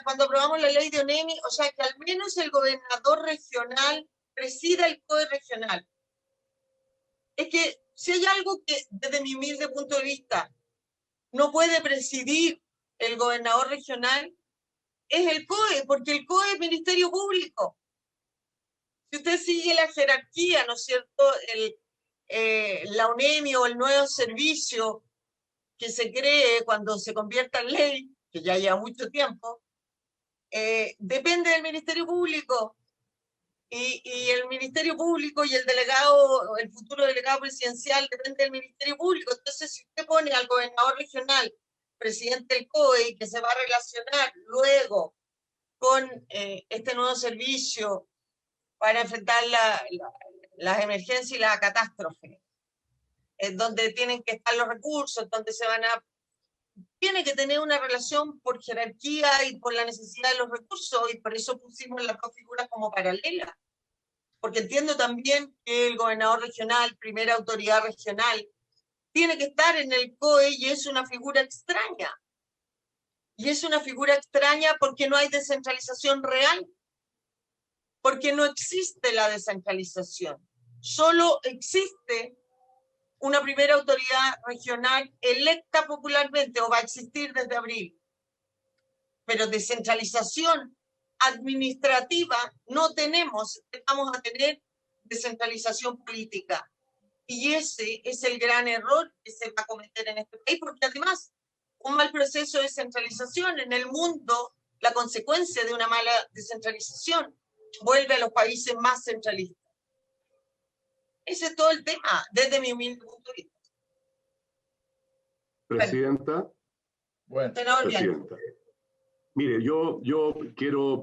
Speaker 2: cuando aprobamos la ley de ONEMI, o sea, que al menos el gobernador regional presida el COE regional. Es que si hay algo que, desde mi humilde punto de vista, no puede presidir el gobernador regional, es el COE, porque el COE es Ministerio Público. Si usted sigue la jerarquía, ¿no es cierto?, la ONEMI o el nuevo servicio que se cree cuando se convierta en ley, que ya lleva mucho tiempo, depende del Ministerio Público. Y el Ministerio Público y el delegado, el futuro delegado presidencial depende del Ministerio Público. Entonces, si usted pone al gobernador regional presidente del COE y que se va a relacionar luego con este nuevo servicio para enfrentar las emergencias y la catástrofe, donde tienen que estar los recursos, donde tiene que tener una relación por jerarquía y por la necesidad de los recursos, y por eso pusimos las dos figuras como paralelas. Porque entiendo también que el gobernador regional, primera autoridad regional, tiene que estar en el COE y es una figura extraña. Y es una figura extraña porque no hay descentralización real. Porque no existe la descentralización. Solo existe una primera autoridad regional electa popularmente, o va a existir desde abril. Pero descentralización administrativa no tenemos, vamos a tener descentralización política. Y ese es el gran error que se va a cometer en este país, porque además un mal proceso de descentralización en el mundo, la consecuencia de una mala descentralización, vuelve a los países más centralistas. Ese es todo el tema, desde mi humilde punto de vista.
Speaker 5: Presidenta.
Speaker 4: Bueno,
Speaker 5: presidenta. Mire, yo quiero,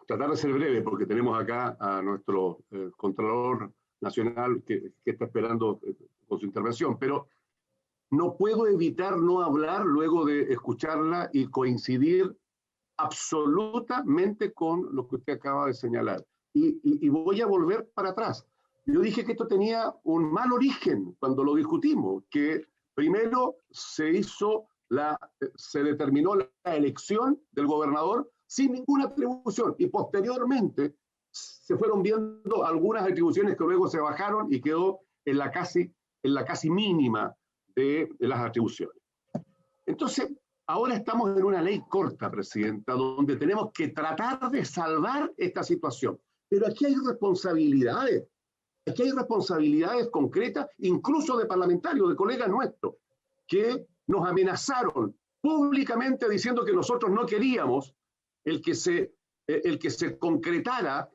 Speaker 5: tratar de ser breve, porque tenemos acá a nuestro Contralor Nacional que está esperando con su intervención, pero no puedo evitar no hablar luego de escucharla y coincidir absolutamente con lo que usted acaba de señalar. Y voy a volver para atrás. Yo dije que esto tenía un mal origen cuando lo discutimos, que primero se determinó la elección del gobernador sin ninguna atribución, y posteriormente se fueron viendo algunas atribuciones que luego se bajaron y quedó en la casi mínima de las atribuciones. Entonces, ahora estamos en una ley corta, presidenta, donde tenemos que tratar de salvar esta situación. Pero aquí hay responsabilidades. Aquí hay responsabilidades concretas, incluso de parlamentarios, de colegas nuestros, que nos amenazaron públicamente diciendo que nosotros no queríamos el que se concretara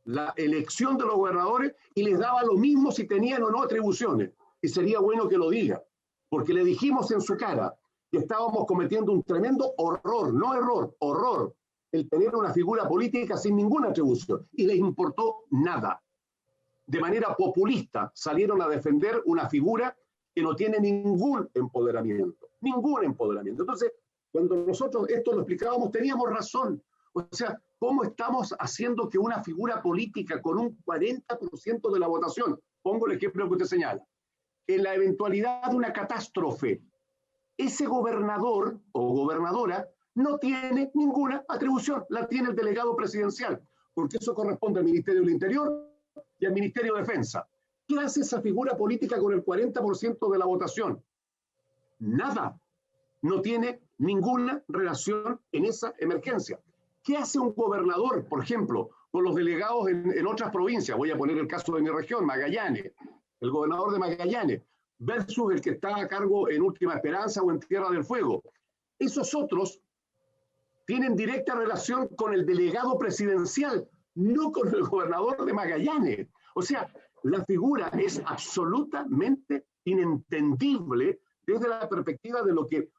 Speaker 5: la elección de los gobernadores, y les daba lo mismo si tenían o no atribuciones. Y sería bueno que lo diga, porque le dijimos en su cara que estábamos cometiendo un tremendo horror, no error, horror, el tener una figura política sin ninguna atribución, y les importó nada. De manera populista salieron a defender una figura que no tiene ningún empoderamiento. Entonces, cuando nosotros esto lo explicábamos, teníamos razón. O sea, ¿cómo estamos haciendo que una figura política con un 40% de la votación, pongo el ejemplo que usted señala, en la eventualidad de una catástrofe, ese gobernador o gobernadora no tiene ninguna atribución, la tiene el delegado presidencial, porque eso corresponde al Ministerio del Interior y al Ministerio de Defensa. ¿Qué hace esa figura política con el 40% de la votación? Nada. No tiene ninguna relación en esa emergencia. ¿Qué hace un gobernador, por ejemplo, con los delegados en otras provincias? Voy a poner el caso de mi región, Magallanes. El gobernador de Magallanes versus el que está a cargo en Última Esperanza o en Tierra del Fuego. Esos otros tienen directa relación con el delegado presidencial, no con el gobernador de Magallanes. O sea, la figura es absolutamente inentendible desde la perspectiva de lo que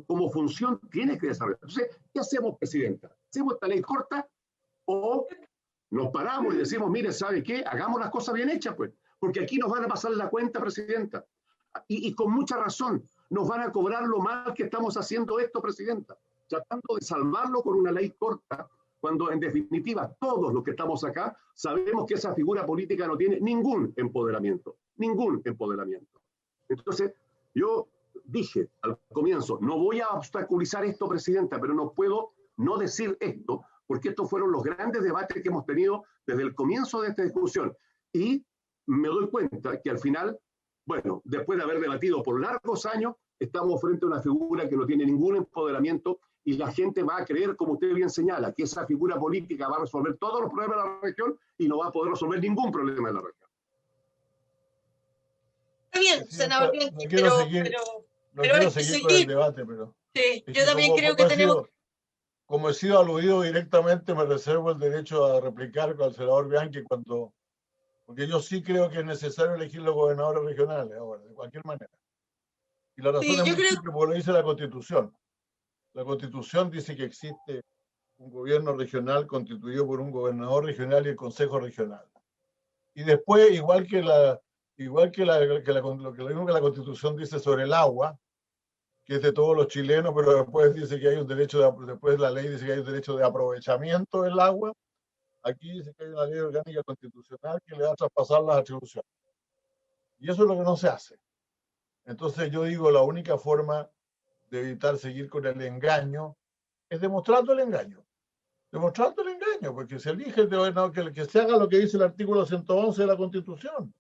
Speaker 5: como función tiene que desarrollar. Entonces, ¿qué hacemos, presidenta? ¿Hacemos esta ley corta o nos paramos y decimos, mire, ¿sabe qué? Hagamos las cosas bien hechas, pues, porque aquí nos van a pasar la cuenta, presidenta. Y con mucha razón, nos van a cobrar lo mal que estamos haciendo esto, presidenta, tratando de salvarlo con una ley corta, cuando en definitiva todos los que estamos acá sabemos que esa figura política no tiene ningún empoderamiento. Entonces, yo dije al comienzo, no voy a obstaculizar esto, presidenta, pero no puedo no decir esto, porque estos fueron los grandes debates que hemos tenido desde el comienzo de esta discusión. Y me doy cuenta que al final, bueno, después de haber debatido por largos años, estamos frente a una figura que no tiene ningún empoderamiento y la gente va a creer, como usted bien señala, que esa figura política va a resolver todos los problemas de la región y no va a poder resolver ningún problema de la región.
Speaker 2: Está bien, senador Bianchi,
Speaker 4: no quiero seguir con el debate, pero...
Speaker 2: Sí, yo también creo que tenemos...
Speaker 4: Como he sido aludido directamente, me reservo el derecho a replicar con el senador Bianchi porque yo sí creo que es necesario elegir los gobernadores regionales ahora, de cualquier manera. Y la razón es muy simple, porque lo dice la Constitución. La Constitución dice que existe un gobierno regional constituido por un gobernador regional y el Consejo Regional. Y después, igual que lo que la Constitución dice sobre el agua, que es de todos los chilenos, pero después dice que hay un derecho después la ley dice que hay un derecho de aprovechamiento del agua. Aquí dice que hay una ley orgánica constitucional que le va a traspasar las atribuciones. Y eso es lo que no se hace. Entonces yo digo, la única forma de evitar seguir con el engaño es demostrando el engaño. Demostrando el engaño, porque se elige el gobernador, que se haga lo que dice el artículo 111 de la Constitución.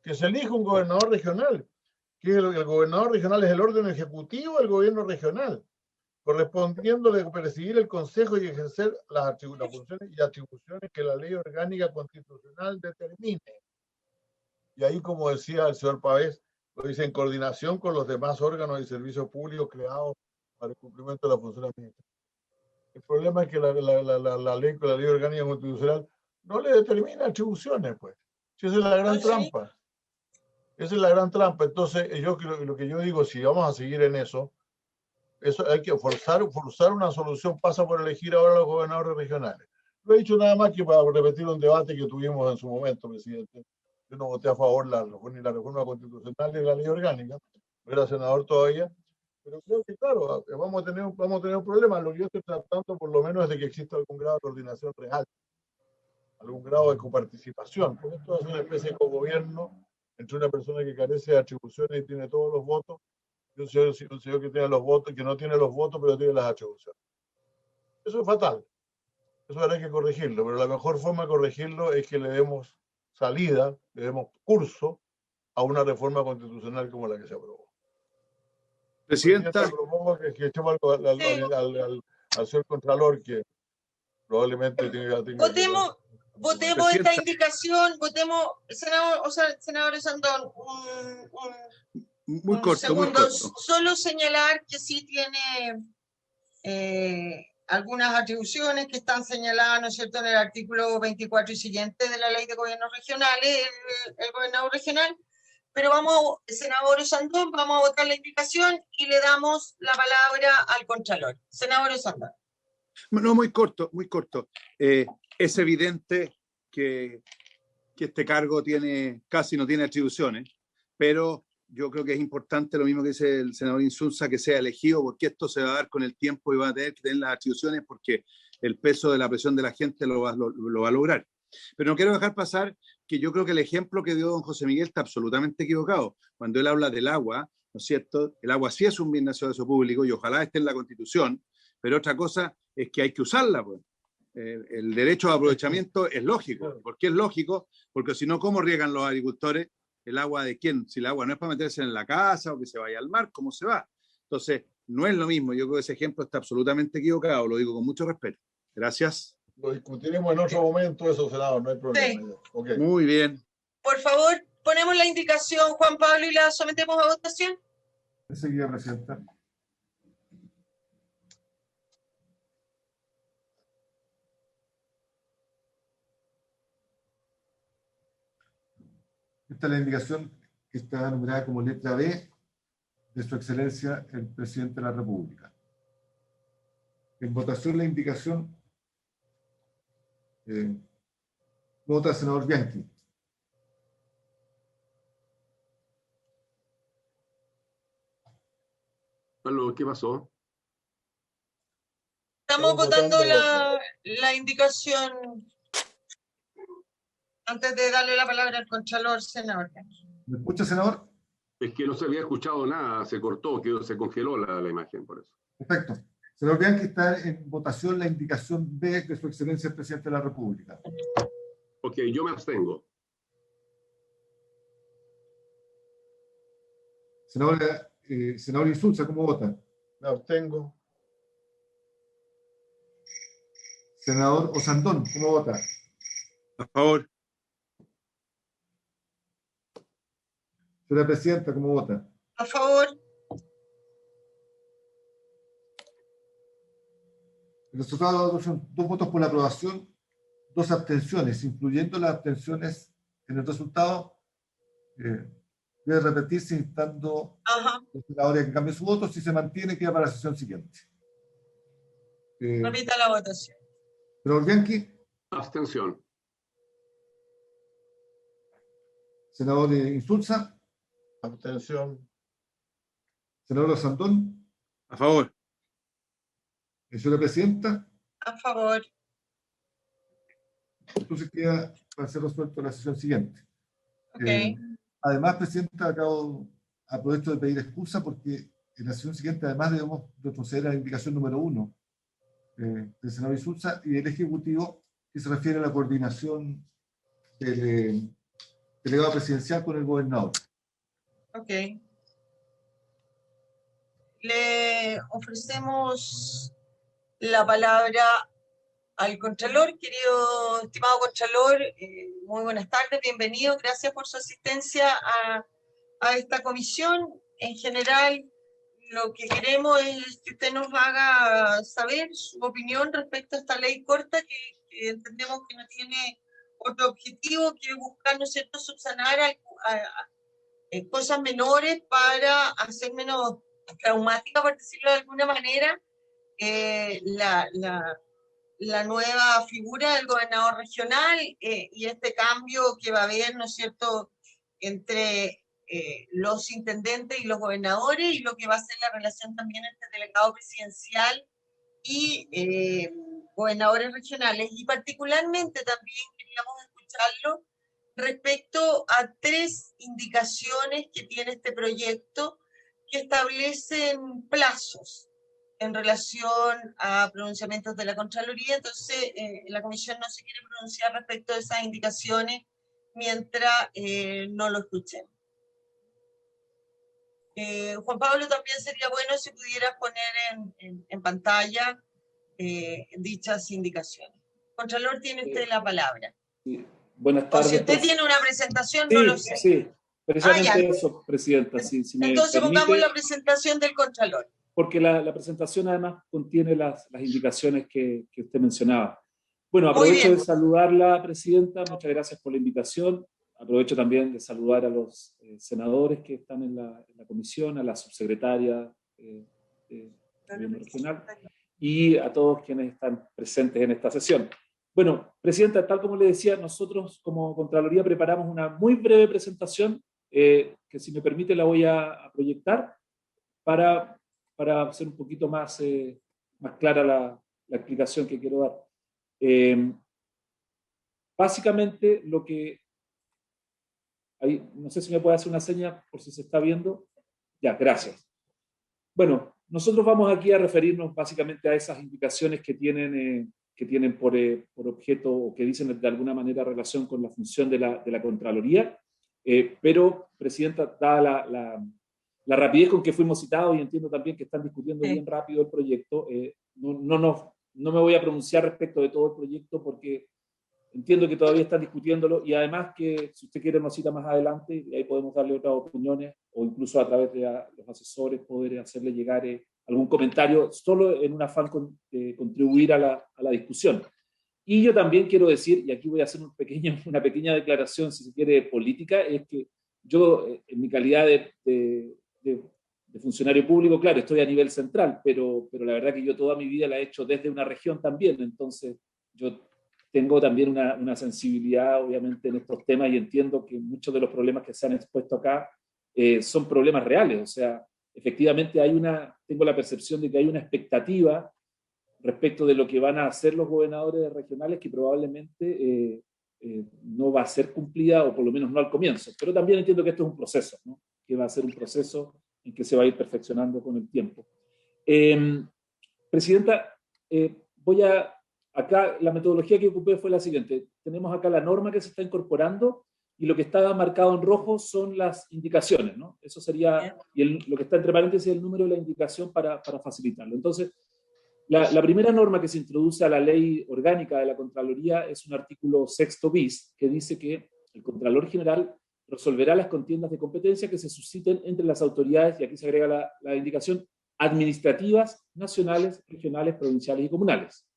Speaker 4: Que se elija un gobernador regional. Que el gobernador regional es el órgano ejecutivo del gobierno regional, correspondiéndole presidir el Consejo y ejercer las funciones y atribuciones que la ley orgánica constitucional determine. Y ahí, como decía el señor Pavés, lo dice en coordinación con los demás órganos y servicios públicos creados para el cumplimiento de la función administrativa. El problema es que la ley orgánica constitucional no le determina atribuciones, pues. Esa es la gran trampa. Esa es la gran trampa. Entonces, lo que yo digo, si vamos a seguir en eso hay que forzar una solución, pasa por elegir ahora a los gobernadores regionales. No he dicho nada más que para repetir un debate que tuvimos en su momento, presidente. Yo no voté a favor ni la reforma constitucional ni la ley orgánica, no era senador todavía, pero creo que, claro, vamos a tener un problema. Lo que yo estoy tratando, por lo menos, es de que exista algún grado de coordinación real, algún grado de coparticipación, porque esto es una especie de cogobierno entre una persona que carece de atribuciones y tiene todos los votos, y un señor que tiene los votos, que no tiene los votos, pero tiene las atribuciones. Eso es fatal. Eso habrá que corregirlo, pero la mejor forma de corregirlo es que le demos salida, le demos curso a una reforma constitucional como la que se aprobó.
Speaker 7: Presidenta,
Speaker 4: propongo que echemos al señor Contralor, que probablemente tenga
Speaker 2: Votemos esta indicación, senador Sandón,
Speaker 7: muy corto.
Speaker 2: Solo señalar que sí tiene algunas atribuciones que están señaladas, ¿no es cierto?, en el artículo 24 y siguiente de la Ley de Gobiernos Regionales, el gobernador regional. Pero senador Sandón, vamos a votar la indicación y le damos la palabra al Contralor. Senador Sandón.
Speaker 7: No, muy corto. Es evidente que este cargo casi no tiene atribuciones, pero yo creo que es importante, lo mismo que dice el senador Insulza, que sea elegido, porque esto se va a dar con el tiempo y va a tener que tener las atribuciones, porque el peso de la presión de la gente lo va a lograr. Pero no quiero dejar pasar que yo creo que el ejemplo que dio don José Miguel está absolutamente equivocado. Cuando él habla del agua, ¿no es cierto? El agua sí es un bien nacional de uso público y ojalá esté en la Constitución, pero otra cosa es que hay que usarla, pues. El derecho de aprovechamiento es lógico. ¿Por qué es lógico? Porque si no, ¿cómo riegan los agricultores el agua de quién? Si el agua no es para meterse en la casa o que se vaya al mar, ¿cómo se va? Entonces, no es lo mismo. Yo creo que ese ejemplo está absolutamente equivocado, lo digo con mucho respeto. Gracias.
Speaker 4: Lo discutiremos en otro momento, eso, senador, no hay problema.
Speaker 2: Sí.
Speaker 4: Okay.
Speaker 7: Muy bien.
Speaker 2: Por favor, ponemos la indicación, Juan Pablo, y la sometemos a votación.
Speaker 3: Enseguida, presidenta. Esta es la indicación que está numerada como letra B de Su Excelencia el Presidente de la República. En votación la indicación vota el senador Bianchi.
Speaker 5: ¿Qué pasó?
Speaker 2: Estamos votando la indicación antes de darle la palabra al Contralor, senador.
Speaker 3: ¿Me escucha, senador?
Speaker 5: Es que no se había escuchado nada, se cortó, se congeló la imagen, por eso.
Speaker 3: Perfecto. Senador Bianchi, está en votación la indicación B de Su Excelencia el Presidente de la República.
Speaker 5: Ok, yo me abstengo.
Speaker 3: Senador Insulza, ¿cómo vota?
Speaker 4: Me abstengo.
Speaker 3: Senador Osandón, ¿cómo vota?
Speaker 7: A favor.
Speaker 3: Señora Presidenta, ¿cómo vota?
Speaker 2: A favor.
Speaker 3: El resultado de la votación, 2 votos por la aprobación, 2 abstenciones, incluyendo las abstenciones en el resultado. Debe repetirse instando a los senadores que cambien su voto. Si se mantiene, queda para la sesión siguiente.
Speaker 2: Repita la votación.
Speaker 3: Senador Bianchi.
Speaker 5: Abstención.
Speaker 3: Senador Insulza.
Speaker 4: Abstención.
Speaker 3: Senador Santón.
Speaker 7: A favor.
Speaker 3: Señora Presidenta.
Speaker 2: A favor.
Speaker 3: Entonces queda para ser resuelto en la sesión siguiente.
Speaker 2: Okay.
Speaker 3: Además, Presidenta, aprovecho de pedir excusa porque en la sesión siguiente, además, debemos retroceder a la indicación número 1 del senador Insulza y del Ejecutivo, que se refiere a la coordinación del delegado presidencial con el gobernador.
Speaker 2: Ok. Le ofrecemos la palabra al Contralor. Querido, estimado Contralor, muy buenas tardes, bienvenido. Gracias por su asistencia a esta comisión. En general, lo que queremos es que usted nos haga saber su opinión respecto a esta ley corta que entendemos que no tiene otro objetivo que buscar, ¿no es cierto?, subsanar cosas menores para hacer menos traumática, por decirlo de alguna manera, la nueva figura del gobernador regional y este cambio que va a haber, ¿no es cierto?, entre los intendentes y los gobernadores, y lo que va a ser la relación también entre el delegado presidencial y gobernadores regionales. Y particularmente también queríamos escucharlo respecto a 3 indicaciones que tiene este proyecto que establecen plazos en relación a pronunciamientos de la Contraloría. Entonces, la Comisión no se quiere pronunciar respecto de esas indicaciones mientras no lo escuchemos. Juan Pablo, también sería bueno si pudieras poner en pantalla dichas indicaciones. Contralor, tiene usted la palabra.
Speaker 9: Sí. Buenas tardes.
Speaker 2: O si usted tiene una presentación,
Speaker 9: sí,
Speaker 2: no lo sé.
Speaker 9: Sí, precisamente eso, Presidenta. Si me
Speaker 2: entonces
Speaker 9: permite,
Speaker 2: pongamos la presentación del Contralor.
Speaker 9: Porque la presentación además contiene las indicaciones que usted mencionaba. Bueno, aprovecho de saludarla, Presidenta. Muchas gracias por la invitación. Aprovecho también de saludar a los senadores que están en la comisión, a la subsecretaria de Gobierno Regional y a todos quienes están presentes en esta sesión. Bueno, Presidenta, tal como le decía, nosotros como Contraloría preparamos una muy breve presentación que, si me permite, la voy a proyectar para hacer un poquito más clara la explicación que quiero dar. Básicamente, lo que Ahí, no sé si me puede hacer una seña por si se está viendo. Ya, gracias. Bueno, nosotros vamos aquí a referirnos básicamente a esas indicaciones que tienen por objeto o que dicen de alguna manera relación con la función de la Contraloría. Pero, Presidenta, dada la rapidez con que fuimos citados y entiendo también que están discutiendo bien rápido el proyecto, no me voy a pronunciar respecto de todo el proyecto porque entiendo que todavía están discutiéndolo y además que si usted quiere nos cita más adelante, ahí podemos darle otras opiniones o incluso a través de los asesores poder hacerle llegar algún comentario solo en un afán de contribuir a la discusión. Y yo también quiero decir, y aquí voy a hacer una pequeña declaración, si se quiere, política, es que yo, en mi calidad de funcionario público, claro, estoy a nivel central, pero la verdad que yo toda mi vida la he hecho desde una región también, entonces yo tengo también una sensibilidad, obviamente, en estos temas y entiendo que muchos de los problemas que se han expuesto acá son problemas reales, o sea, efectivamente tengo la percepción de que hay una expectativa respecto de lo que van a hacer los gobernadores regionales que probablemente no va a ser cumplida, o por lo menos no al comienzo. Pero también entiendo que esto es un proceso, ¿no? Que va a ser un proceso en que se va a ir perfeccionando con el tiempo. Presidenta, acá la metodología que ocupé fue la siguiente. Tenemos acá la norma que se está incorporando y lo que está marcado en rojo son las indicaciones, ¿no? Eso sería, lo que está entre paréntesis es el número de la indicación para facilitarlo. Entonces, la primera norma que se introduce a la ley orgánica de la Contraloría es un artículo 6º bis que dice que el Contralor General resolverá las contiendas de competencia que se susciten entre las autoridades, y aquí se agrega la indicación, administrativas, nacionales, regionales, provinciales y comunales.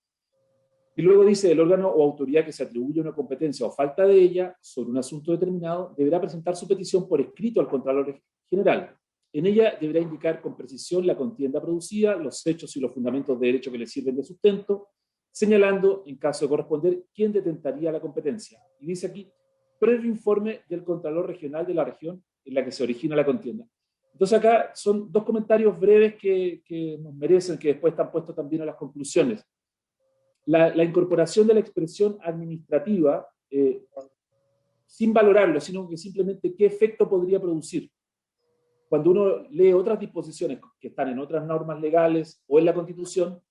Speaker 9: Y luego dice, el órgano o autoridad que se atribuye una competencia o falta de ella sobre un asunto determinado deberá presentar su petición por escrito al Contralor General. En ella deberá indicar con precisión la contienda producida, los hechos y los fundamentos de derecho que le sirven de sustento, señalando, en caso de corresponder, quién detentaría la competencia. Y dice aquí, previo informe del Contralor Regional de la región en la que se origina la contienda. Entonces acá son dos comentarios breves que nos merecen, que después están puestos también a las conclusiones. La incorporación de la expresión administrativa, sin valorarlo, sino que simplemente qué efecto podría producir. Cuando uno lee otras disposiciones que están en otras normas legales o en la Constitución,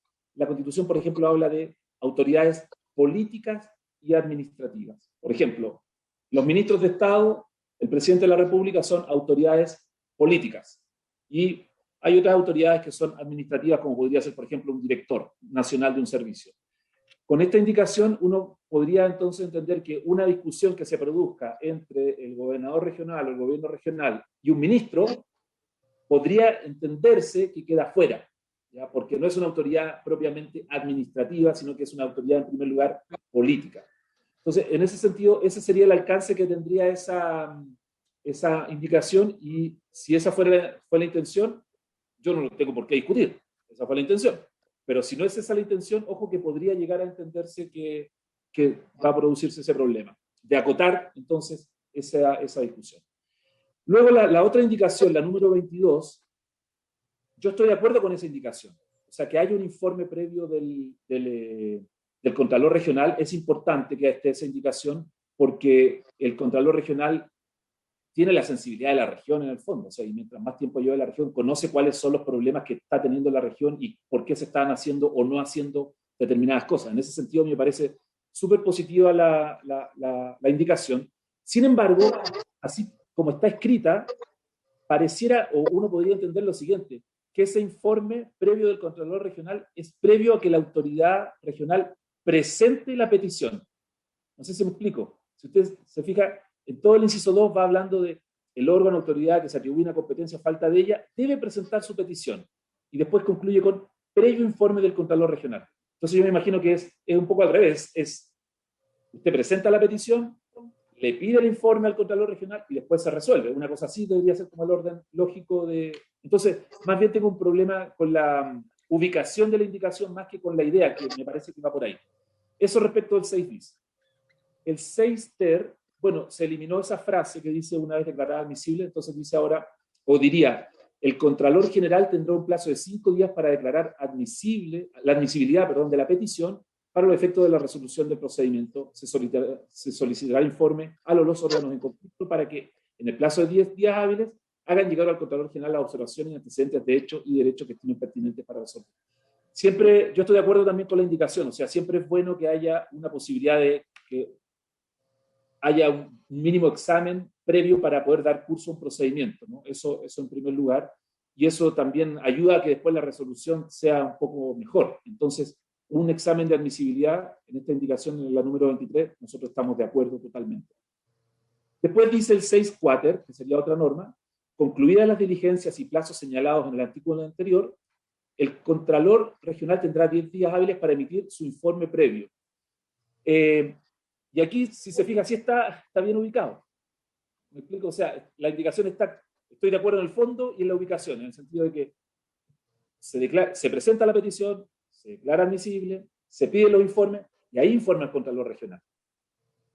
Speaker 9: por ejemplo, habla de autoridades políticas y administrativas. Por ejemplo, los ministros de Estado, el presidente de la República son autoridades políticas. Y hay otras autoridades que son administrativas, como podría ser, por ejemplo, un director nacional de un servicio. Con esta indicación, uno podría entonces entender que una discusión que se produzca entre el gobernador regional o el gobierno regional y un ministro podría entenderse que queda fuera, ¿ya? Porque no es una autoridad propiamente administrativa, sino que es una autoridad, en primer lugar, política. Entonces, en ese sentido, ese sería el alcance que tendría esa indicación, y si esa fue la intención, yo no lo tengo por qué discutir. Esa fue la intención. Pero si no es esa la intención, ojo que podría llegar a entenderse que va a producirse ese problema, de acotar entonces esa discusión. Luego la otra indicación, la número 22, yo estoy de acuerdo con esa indicación. O sea, que haya un informe previo del Contralor Regional, es importante que esté esa indicación porque el Contralor Regional tiene la sensibilidad de la región en el fondo, o sea, y mientras más tiempo lleva la región, conoce cuáles son los problemas que está teniendo la región y por qué se están haciendo o no haciendo determinadas cosas. En ese sentido, me parece súper positiva la indicación. Sin embargo, así como está escrita, pareciera, o uno podría entender lo siguiente, que ese informe previo del Contralor Regional es previo a que la autoridad regional presente la petición. No sé si me explico. Si usted se fija, en todo el inciso 2 va hablando de el órgano o autoridad que se atribuye una competencia o falta de ella, debe presentar su petición. Y después concluye con previo informe del Contralor Regional. Entonces yo me imagino que es un poco al revés. Usted presenta la petición, le pide el informe al Contralor Regional y después se resuelve. Una cosa así debería ser como el orden lógico de... Entonces, más bien tengo un problema con la ubicación de la indicación más que con la idea, que me parece que va por ahí. Eso respecto al 6 bis. El 6 ter, bueno, se eliminó esa frase que dice una vez declarada admisible, entonces dice ahora, o diría, el Contralor General tendrá un plazo de 5 días para declarar la admisibilidad de la petición. Para los efectos de la resolución del procedimiento, se solicitará informe a los órganos en conflicto para que en el plazo de 10 días hábiles, hagan llegar al Contralor General las observaciones y antecedentes de hecho y derecho que estimen pertinentes para resolver. Siempre, yo estoy de acuerdo también con la indicación, o sea, siempre es bueno que haya una posibilidad de que haya un mínimo examen previo para poder dar curso a un procedimiento, ¿no? Eso en primer lugar, y eso también ayuda a que después la resolución sea un poco mejor. Entonces, un examen de admisibilidad, en esta indicación, en la número 23, nosotros estamos de acuerdo totalmente. Después dice el 6.4, que sería otra norma, concluidas las diligencias y plazos señalados en el artículo anterior, el Contralor Regional tendrá 10 días hábiles para emitir su informe previo. Y aquí, si se fija, sí está bien ubicado. ¿Me explico? O sea, la indicación está, estoy de acuerdo en el fondo y en la ubicación, en el sentido de que se presenta la petición, se declara admisible, se piden los informes, y ahí informa el Contralor Regional.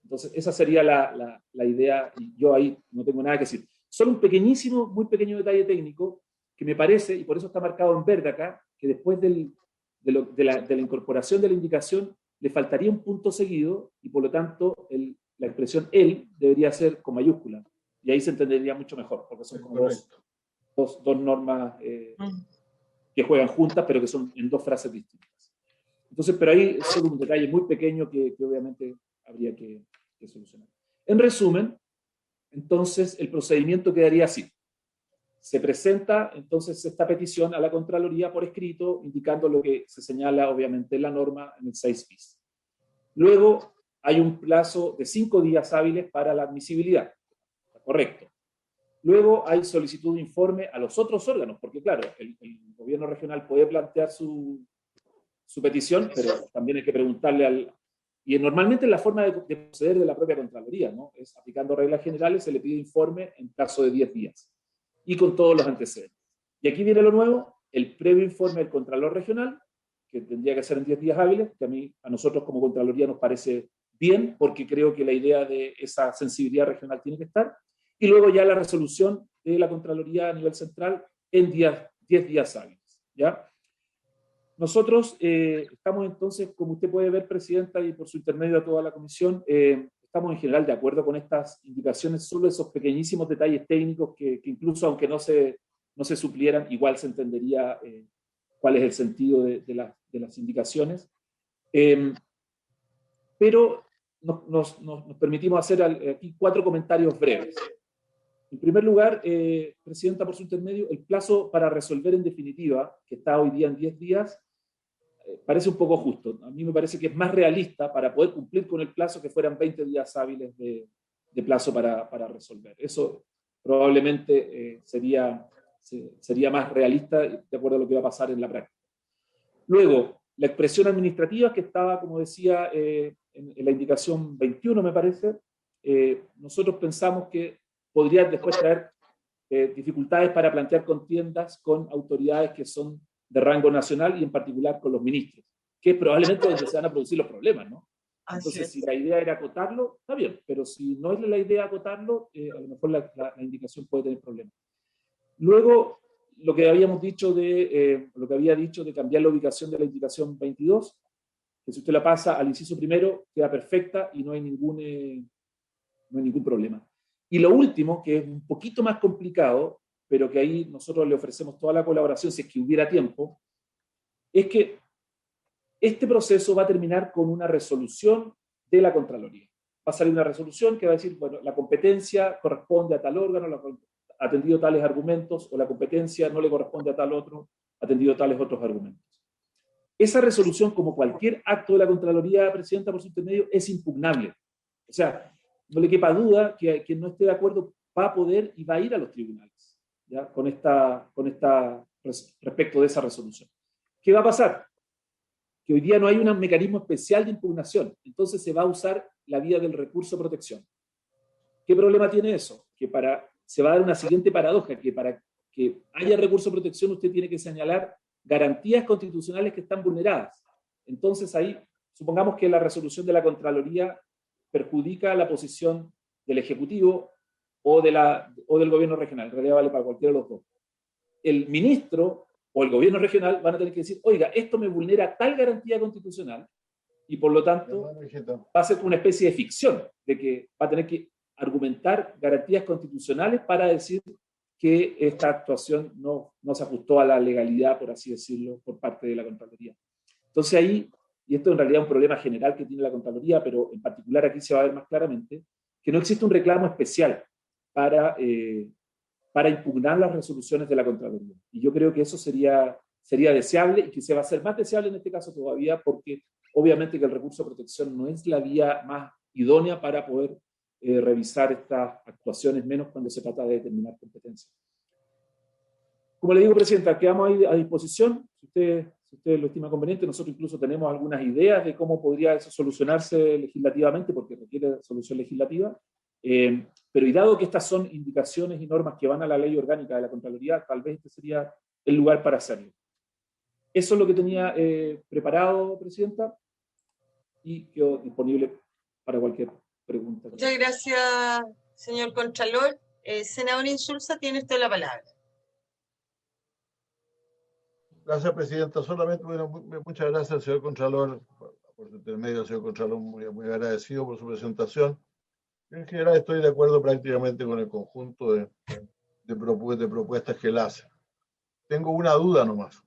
Speaker 9: Entonces, esa sería la idea, y yo ahí no tengo nada que decir. Solo un pequeñísimo, muy pequeño detalle técnico, que me parece, y por eso está marcado en verde acá, que después de la incorporación de la indicación, le faltaría un punto seguido, y por lo tanto, la expresión él debería ser con mayúscula. Y ahí se entendería mucho mejor, porque son como dos normas que juegan juntas, pero que son en dos frases distintas. Entonces, pero ahí es solo un detalle muy pequeño que obviamente habría que solucionar. En resumen, entonces, el procedimiento quedaría así. Se presenta entonces esta petición a la Contraloría por escrito, indicando lo que se señala obviamente en la norma en el 6 bis. Luego hay un plazo de 5 días hábiles para la admisibilidad. Correcto. Luego hay solicitud de informe a los otros órganos, porque claro, el gobierno regional puede plantear su petición, pero también hay que preguntarle al... Y normalmente la forma de proceder de la propia Contraloría, ¿no? Es aplicando reglas generales, se le pide informe en plazo de 10 días. Y con todos los antecedentes. Y aquí viene lo nuevo, el previo informe del Contralor Regional, que tendría que ser en 10 días hábiles, que a nosotros como Contraloría nos parece bien, porque creo que la idea de esa sensibilidad regional tiene que estar, y luego ya la resolución de la Contraloría a nivel central en 10 días hábiles. ¿Ya? Nosotros estamos entonces, como usted puede ver, Presidenta, y por su intermedio a toda la Comisión, estamos en general de acuerdo con estas indicaciones, solo esos pequeñísimos detalles técnicos que incluso aunque no se suplieran, igual se entendería cuál es el sentido de las indicaciones. Pero nos permitimos hacer aquí 4 comentarios breves. En primer lugar, Presidenta, por su intermedio, el plazo para resolver en definitiva, que está hoy día en 10 días, parece un poco justo. A mí me parece que es más realista para poder cumplir con el plazo que fueran 20 días hábiles de plazo para resolver. Eso probablemente sería más realista de acuerdo a lo que va a pasar en la práctica. Luego, la expresión administrativa que estaba, como decía, en la indicación 21, me parece, nosotros pensamos que podría después traer dificultades para plantear contiendas con autoridades que son de rango nacional y en particular con los ministros, que es probablemente donde se van a producir los problemas, ¿no? Entonces, si la idea era acotarlo, está bien, pero si no es la idea acotarlo, a lo mejor la indicación puede tener problemas. Luego, lo que habíamos dicho lo que había dicho de cambiar la ubicación de la indicación 22, que si usted la pasa al inciso primero, queda perfecta y no hay ningún problema. Y lo último, que es un poquito más complicado, pero que ahí nosotros le ofrecemos toda la colaboración si es que hubiera tiempo, es que este proceso va a terminar con una resolución de la Contraloría. Va a salir una resolución que va a decir, bueno, la competencia corresponde a tal órgano, atendido tales argumentos, o la competencia no le corresponde a tal otro, atendido tales otros argumentos. Esa resolución, como cualquier acto de la Contraloría, Presidenta, por su intermedio, es impugnable. O sea, no le quepa duda que quien no esté de acuerdo va a poder y va a ir a los tribunales, ¿ya? Respecto de esa resolución. ¿Qué va a pasar? Que hoy día no hay un mecanismo especial de impugnación, entonces se va a usar la vía del recurso de protección. ¿Qué problema tiene eso? Que se va a dar una siguiente paradoja, que para que haya recurso de protección usted tiene que señalar garantías constitucionales que están vulneradas. Entonces ahí, supongamos que la resolución de la Contraloría perjudica la posición del Ejecutivo o del Gobierno regional, en realidad vale para cualquiera de los dos. El ministro o el Gobierno regional van a tener que decir, oiga, esto me vulnera tal garantía constitucional y por lo tanto va a ser una especie de ficción, de que va a tener que argumentar garantías constitucionales para decir que esta actuación no se ajustó a la legalidad, por así decirlo, por parte de la Contraloría. Entonces ahí, y esto en realidad es un problema general que tiene la Contraloría, pero en particular aquí se va a ver más claramente, que no existe un reclamo especial para impugnar las resoluciones de la Contraloría. Y yo creo que eso sería deseable y que se va a hacer más deseable en este caso todavía, porque obviamente que el recurso de protección no es la vía más idónea para poder revisar estas actuaciones, menos cuando se trata de determinar competencias. Como le digo, Presidenta, quedamos ahí a disposición. Si usted lo estima conveniente, nosotros incluso tenemos algunas ideas de cómo podría eso solucionarse legislativamente, porque requiere solución legislativa. Pero y dado que estas son indicaciones y normas que van a la ley orgánica de la Contraloría, tal vez este sería el lugar para hacerlo. Eso es lo que tenía preparado, Presidenta, y quedo disponible para cualquier pregunta.
Speaker 2: Muchas gracias, señor Contralor. Senador Insulza, tiene usted la palabra.
Speaker 4: Gracias, Presidenta. Solamente, bueno, muchas gracias al señor Contralor, por su intermedio, señor Contralor, muy agradecido por su presentación. En general estoy de acuerdo prácticamente con el conjunto de propuestas que él hace. Tengo una duda nomás,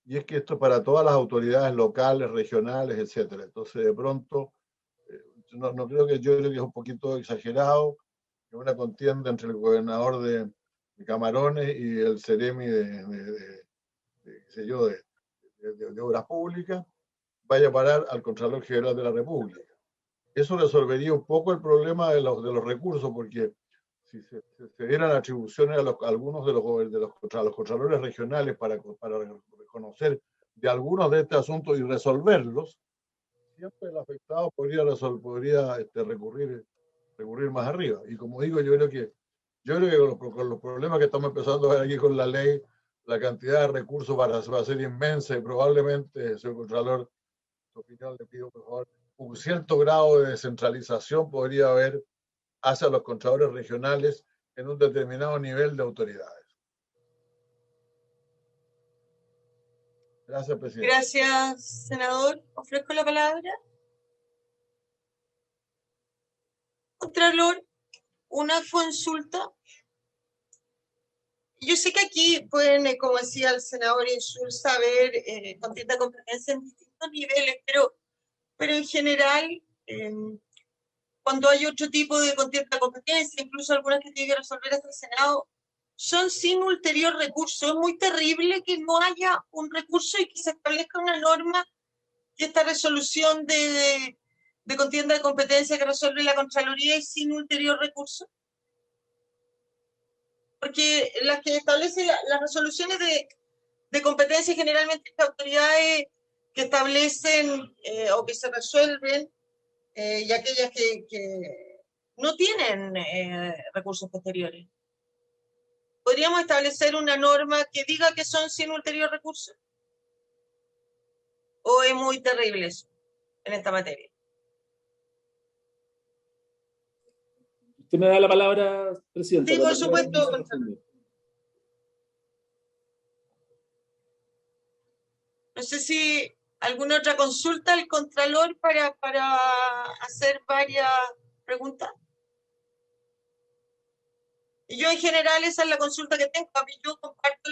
Speaker 4: y es que esto es para todas las autoridades locales, regionales, etcétera. Entonces, de pronto, yo creo que es un poquito exagerado que una contienda entre el gobernador de Camarones y el Ceremi de Obras Públicas vaya a parar al Contralor General de la República. Eso resolvería un poco el problema de los recursos, porque si se dieran atribuciones a algunos de los contralores regionales para reconocer de algunos de estos asuntos y resolverlos, siempre el afectado podría recurrir más arriba. Y como digo, yo creo que con los problemas que estamos empezando a ver aquí con la ley, la cantidad de recursos va a ser inmensa y probablemente, señor Contralor, su opinión le pido por favor, un cierto grado de descentralización podría haber hacia los contralores regionales en un determinado nivel de autoridades. Gracias, Presidente.
Speaker 2: Gracias, senador. Ofrezco la palabra. Contralor, una consulta. Yo sé que aquí pueden, como decía el senador Insulza, saber con cierta competencia en distintos niveles, pero en general, cuando hay otro tipo de cierta competencia, incluso algunas que tiene que resolver hasta el Senado, son sin ulterior recurso. Es muy terrible que no haya un recurso y que se establezca una norma que esta resolución de contienda de competencia que resuelve la Contraloría es sin ulterior recurso. Porque las que establecen las resoluciones de competencia generalmente las autoridades que establecen o que se resuelven y aquellas que no tienen recursos posteriores. ¿Podríamos establecer una norma que diga que son sin ulterior recurso? ¿O es muy terrible eso en esta materia?
Speaker 9: Usted me da la palabra, Presidente.
Speaker 2: Sí, por supuesto. No sé si alguna otra consulta al Contralor para hacer varias preguntas. Y yo en general esa es la consulta que tengo. Yo comparto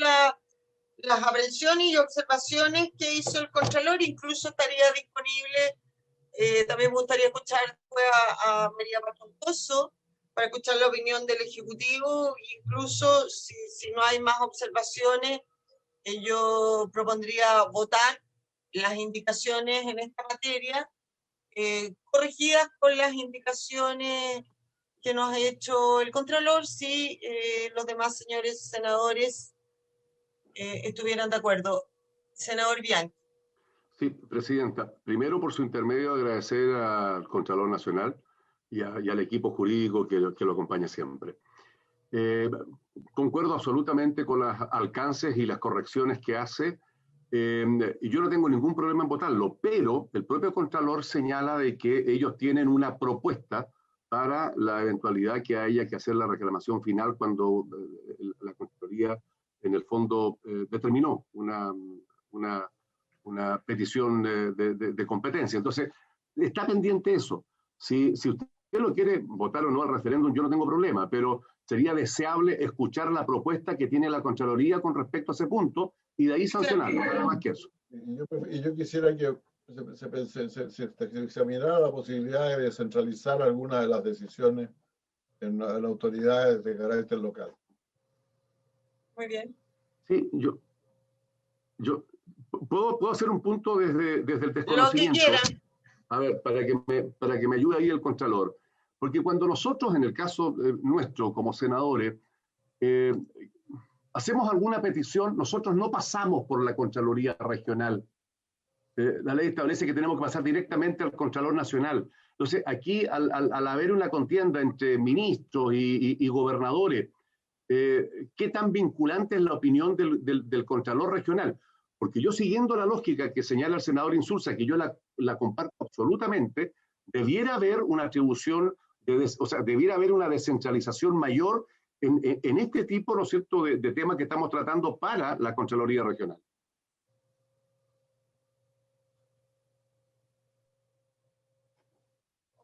Speaker 2: las aprehensiones y observaciones que hizo el Contralor. Incluso estaría disponible, también me gustaría escuchar a María Patontoso para escuchar la opinión del Ejecutivo. Incluso si no hay más observaciones, yo propondría votar las indicaciones en esta materia, corregidas con las indicaciones que nos ha hecho el Contralor, si los demás señores senadores estuvieran de acuerdo. Senador Bianchi.
Speaker 5: Sí, Presidenta. Primero, por su intermedio, agradecer al Contralor Nacional y al equipo jurídico que lo acompaña siempre. Concuerdo absolutamente con los alcances y las correcciones que hace, y yo no tengo ningún problema en votarlo, pero el propio Contralor señala de que ellos tienen una propuesta para la eventualidad que haya que hacer la reclamación final cuando la Contraloría en el fondo determinó una petición de competencia. Entonces, está pendiente eso. Si usted usted lo quiere votar o no al referéndum, yo no tengo problema, pero sería deseable escuchar la propuesta que tiene la Contraloría con respecto a ese punto y de ahí sancionarlo, nada más que eso.
Speaker 4: Y yo quisiera que se examinara la posibilidad de descentralizar algunas de las decisiones en autoridades de carácter local.
Speaker 2: Muy bien.
Speaker 5: Sí, yo puedo hacer un punto desde el desconocimiento.
Speaker 2: Lo que quiera.
Speaker 5: A ver, para que me ayude ahí el Contralor. Porque cuando nosotros, en el caso nuestro, como senadores, hacemos alguna petición, nosotros no pasamos por la Contraloría Regional. La ley establece que tenemos que pasar directamente al Contralor Nacional. Entonces, aquí, al haber una contienda entre ministros y gobernadores, ¿qué tan vinculante es la opinión del Contralor Regional? Porque yo, siguiendo la lógica que señala el senador Insulza, que yo la comparto absolutamente, debiera haber una atribución, o sea, debiera haber una descentralización mayor en este tipo, ¿no es cierto?, de temas que estamos tratando para la Contraloría Regional.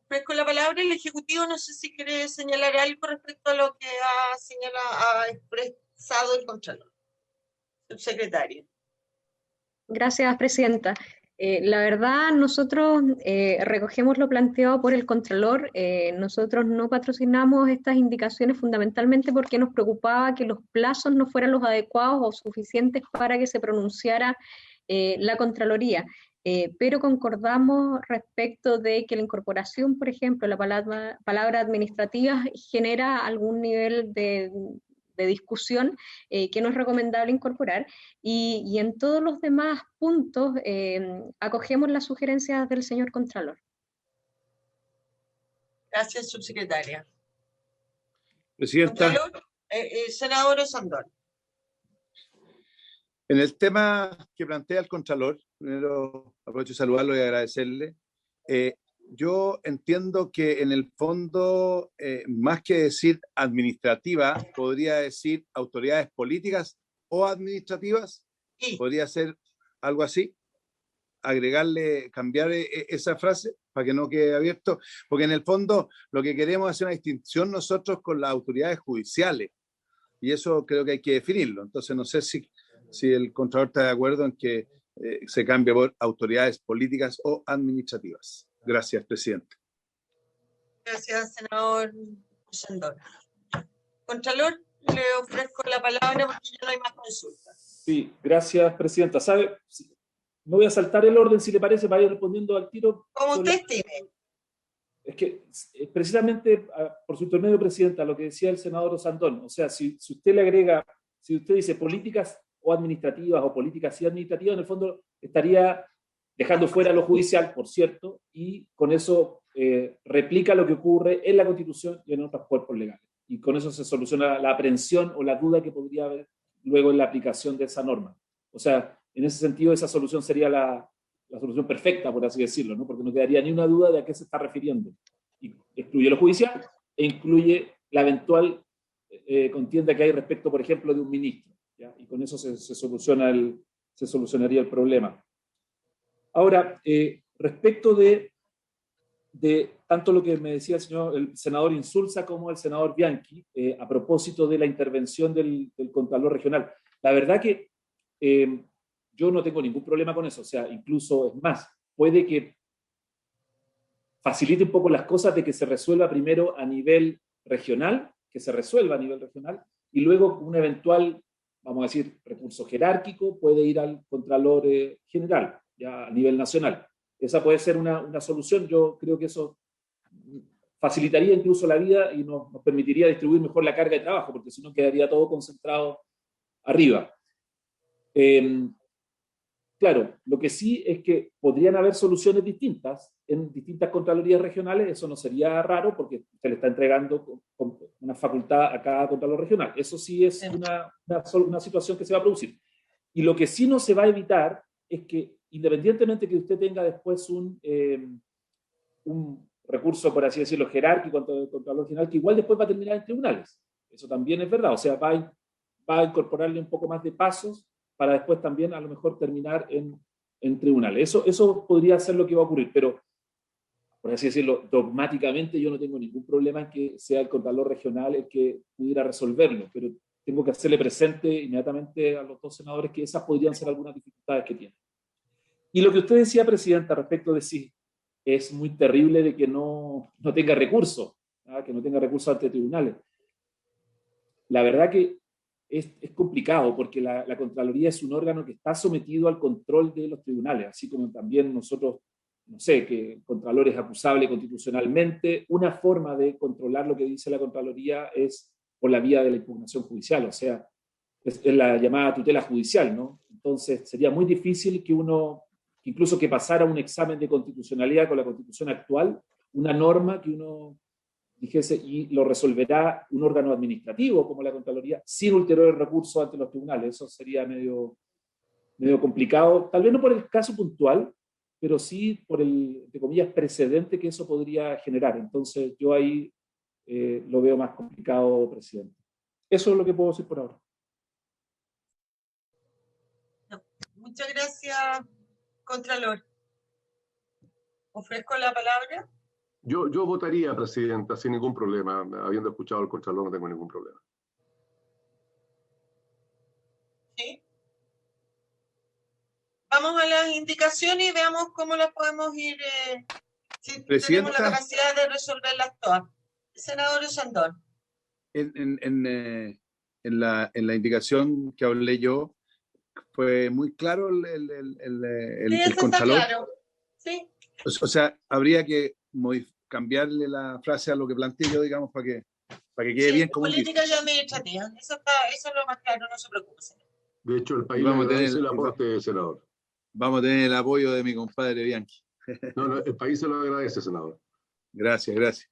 Speaker 2: Ofrezco la palabra al Ejecutivo, no sé si quiere señalar algo respecto a lo que ha expresado el Contralor. Subsecretario.
Speaker 1: Gracias, Presidenta. La verdad, nosotros recogemos lo planteado por el Contralor. Nosotros no patrocinamos estas indicaciones fundamentalmente porque nos preocupaba que los plazos no fueran los adecuados o suficientes para que se pronunciara la Contraloría. Pero concordamos respecto de que la incorporación, por ejemplo, la palabra administrativa genera algún nivel de discusión que no es recomendable incorporar, y en todos los demás puntos acogemos las sugerencias del señor Contralor.
Speaker 2: Gracias, subsecretaria.
Speaker 7: Presidenta.
Speaker 2: Senador Osandón.
Speaker 7: En el tema que plantea el Contralor, primero aprovecho de saludarlo y agradecerle. Yo entiendo que en el fondo, más que decir administrativa, podría decir autoridades políticas o administrativas. Sí. Podría ser algo así. Agregarle, cambiar esa frase para que no quede abierto, porque en el fondo lo que queremos es hacer una distinción nosotros con las autoridades judiciales, y eso creo que hay que definirlo. Entonces no sé si el Contralor está de acuerdo en que se cambie por autoridades políticas o administrativas. Gracias, presidente.
Speaker 2: Gracias, senador Osandón. Contralor, le ofrezco la palabra porque ya no hay más consultas.
Speaker 9: Sí, gracias, presidenta. ¿Sabe? No voy a saltar el orden, si le parece, para ir respondiendo al tiro.
Speaker 2: Como usted estime.
Speaker 9: Es que, precisamente, por su intermedio, presidenta, lo que decía el senador Osandón, o sea, si usted le agrega, si usted dice políticas o administrativas o políticas y administrativas, en el fondo estaría dejando fuera lo judicial, por cierto, y con eso replica lo que ocurre en la Constitución y en otros cuerpos legales. Y con eso se soluciona la aprehensión o la duda que podría haber luego en la aplicación de esa norma. O sea, en ese sentido, esa solución sería la solución perfecta, por así decirlo, ¿no? Porque no quedaría ni una duda de a qué se está refiriendo. Y excluye lo judicial e incluye la eventual contienda que hay respecto, por ejemplo, de un ministro, ¿ya? Y con eso se solucionaría el problema. Ahora, respecto de tanto lo que me decía el senador Insulza como el senador Bianchi, a propósito de la intervención del Contralor Regional, la verdad que yo no tengo ningún problema con eso, o sea, incluso es más, puede que facilite un poco las cosas de que se resuelva primero a nivel regional, y luego un eventual, vamos a decir, recurso jerárquico puede ir al Contralor General, ya a nivel nacional. Esa puede ser una solución. Yo creo que eso facilitaría incluso la vida y nos permitiría distribuir mejor la carga de trabajo, porque si no quedaría todo concentrado arriba. Claro, lo que sí es que podrían haber soluciones distintas en distintas contralorías regionales. Eso no sería raro porque se le está entregando una facultad a cada contralor regional. Eso sí es una situación que se va a producir. Y lo que sí no se va a evitar es que, independientemente que usted tenga después un recurso, por así decirlo, jerárquico ante el Contralor General, que igual después va a terminar en tribunales. Eso también es verdad. O sea, va a incorporarle un poco más de pasos para después también a lo mejor terminar en tribunales. Eso podría ser lo que va a ocurrir, pero por así decirlo, dogmáticamente yo no tengo ningún problema en que sea el Contralor Regional el que pudiera resolverlo, pero tengo que hacerle presente inmediatamente a los dos senadores que esas podrían ser algunas dificultades que tienen. Y lo que usted decía, Presidenta, respecto de si es muy terrible de que no tenga recursos, que no tenga recursos ante tribunales. La verdad que es complicado porque la Contraloría es un órgano que está sometido al control de los tribunales, así como también nosotros, no sé, que el Contralor es acusable constitucionalmente. Una forma de controlar lo que dice la Contraloría es por la vía de la impugnación judicial, o sea, es la llamada tutela judicial, ¿no? Entonces sería muy difícil que incluso que pasara un examen de constitucionalidad con la Constitución actual, una norma que uno dijese y lo resolverá un órgano administrativo como la Contraloría sin ulteriores recursos ante los tribunales. Eso sería medio complicado, tal vez no por el caso puntual, pero sí por el, entre comillas, precedente que eso podría generar. Entonces yo ahí lo veo más complicado, Presidente. Eso es lo que puedo decir por ahora.
Speaker 2: Muchas gracias, Contralor. Ofrezco la palabra.
Speaker 5: Yo votaría, Presidenta, sin ningún problema. Habiendo escuchado al Contralor, no tengo ningún problema.
Speaker 2: ¿Sí? Vamos a las indicaciones y veamos cómo las podemos ir, si tenemos la capacidad de resolverlas todas. Senador Sandón.
Speaker 7: En la indicación que hablé yo, fue muy claro el Contralor. Claro.
Speaker 2: Sí.
Speaker 7: O sea, habría que cambiarle la frase a lo que planteé yo, digamos, para que quede bien como
Speaker 2: política y administrativa. Eso es lo más claro, no se preocupe, señor.
Speaker 5: De hecho, el país agradece el aporte, senador.
Speaker 7: Vamos a tener el apoyo de mi compadre Bianchi.
Speaker 5: No, el país se lo agradece, senador.
Speaker 7: Gracias, gracias.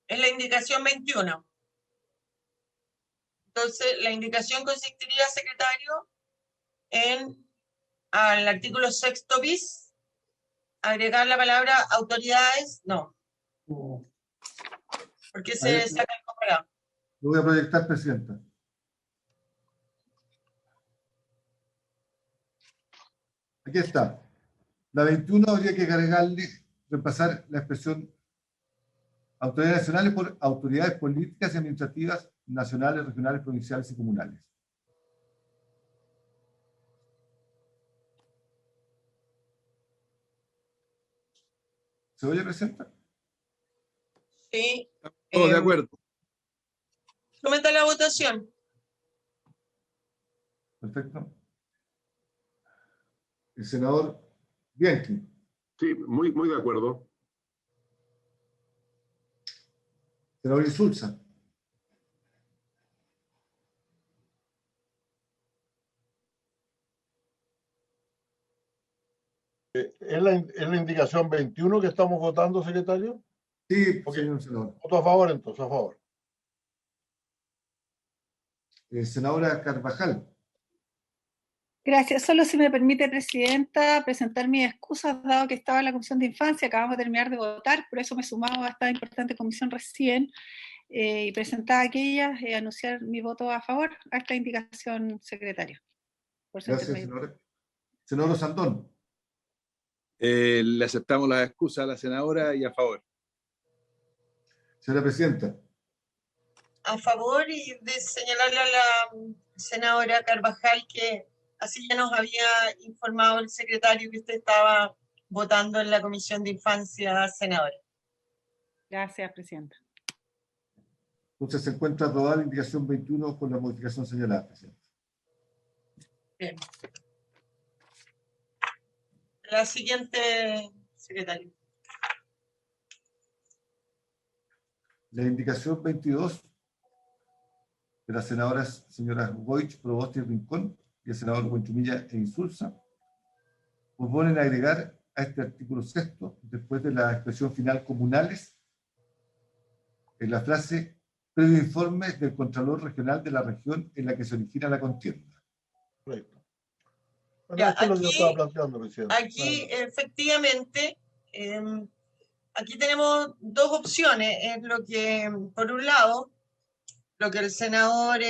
Speaker 2: Es la indicación 21. Entonces, la indicación consistiría, secretario, al artículo 6º bis, agregar la palabra autoridades, no. Porque se saca el comparado.
Speaker 3: Lo voy a proyectar, Presidenta. Aquí está. La 21 habría que agregarle, repasar la expresión autoridades nacionales por autoridades políticas y administrativas nacionales, regionales, provinciales y comunales. ¿Se oye, Presidenta?
Speaker 2: Sí.
Speaker 7: Todos de acuerdo.
Speaker 2: Comenta la votación.
Speaker 3: Perfecto. El senador Bianchi.
Speaker 5: Sí, muy de acuerdo.
Speaker 3: Senador Insulza.
Speaker 4: ¿Es la indicación 21 que estamos votando, secretario?
Speaker 3: Sí, señor senador.
Speaker 4: Voto a favor, entonces, a favor.
Speaker 3: Senadora Carvajal.
Speaker 10: Gracias. Solo si me permite, Presidenta, presentar mis excusas, dado que estaba en la Comisión de Infancia, acabamos de terminar de votar, por eso me sumaba a esta importante comisión recién, y presentar aquellas, anunciar mi voto a favor a esta indicación, secretario.
Speaker 3: Gracias, senadora. Senador Sandón.
Speaker 7: Le aceptamos la excusa a la senadora y a favor.
Speaker 3: Señora Presidenta.
Speaker 2: A favor, y de señalarle a la senadora Carvajal que así ya nos había informado el secretario que usted estaba votando en la Comisión de Infancia, senadora.
Speaker 10: Gracias, Presidenta.
Speaker 3: Entonces se encuentra aprobada la indicación 21 con la modificación señalada, Presidenta.
Speaker 2: Bien. La siguiente, secretario.
Speaker 3: La indicación 22 de las senadoras señoras Goich, Proboste y Rincón y el senador Buenchumilla e Insulza proponen agregar a este artículo 6º, después de la expresión final comunales, en la frase previo informe del Contralor Regional de la región en la que se origina la contienda.
Speaker 4: Correcto. Bueno, esto es lo que yo estaba planteando, presidente.
Speaker 2: Aquí, efectivamente, aquí tenemos dos opciones. Es lo que, por un lado, lo que el senador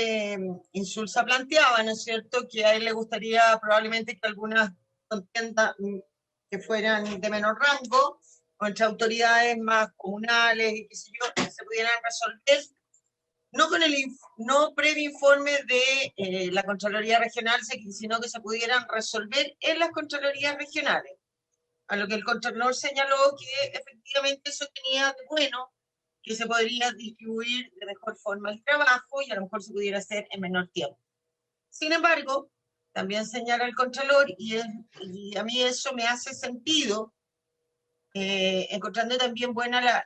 Speaker 2: Insulza planteaba, ¿no es cierto? Que a él le gustaría probablemente que algunas contiendas que fueran de menor rango, o entre autoridades más comunales y qué sé yo, que se pudieran resolver, no previo informe de la Contraloría Regional, sino que se pudieran resolver en las Contralorías Regionales. A lo que el Contralor señaló que efectivamente eso tenía de bueno, que se podría distribuir de mejor forma el trabajo y a lo mejor se pudiera hacer en menor tiempo. Sin embargo, también señala el Contralor, y a mí eso me hace sentido, encontrando también buena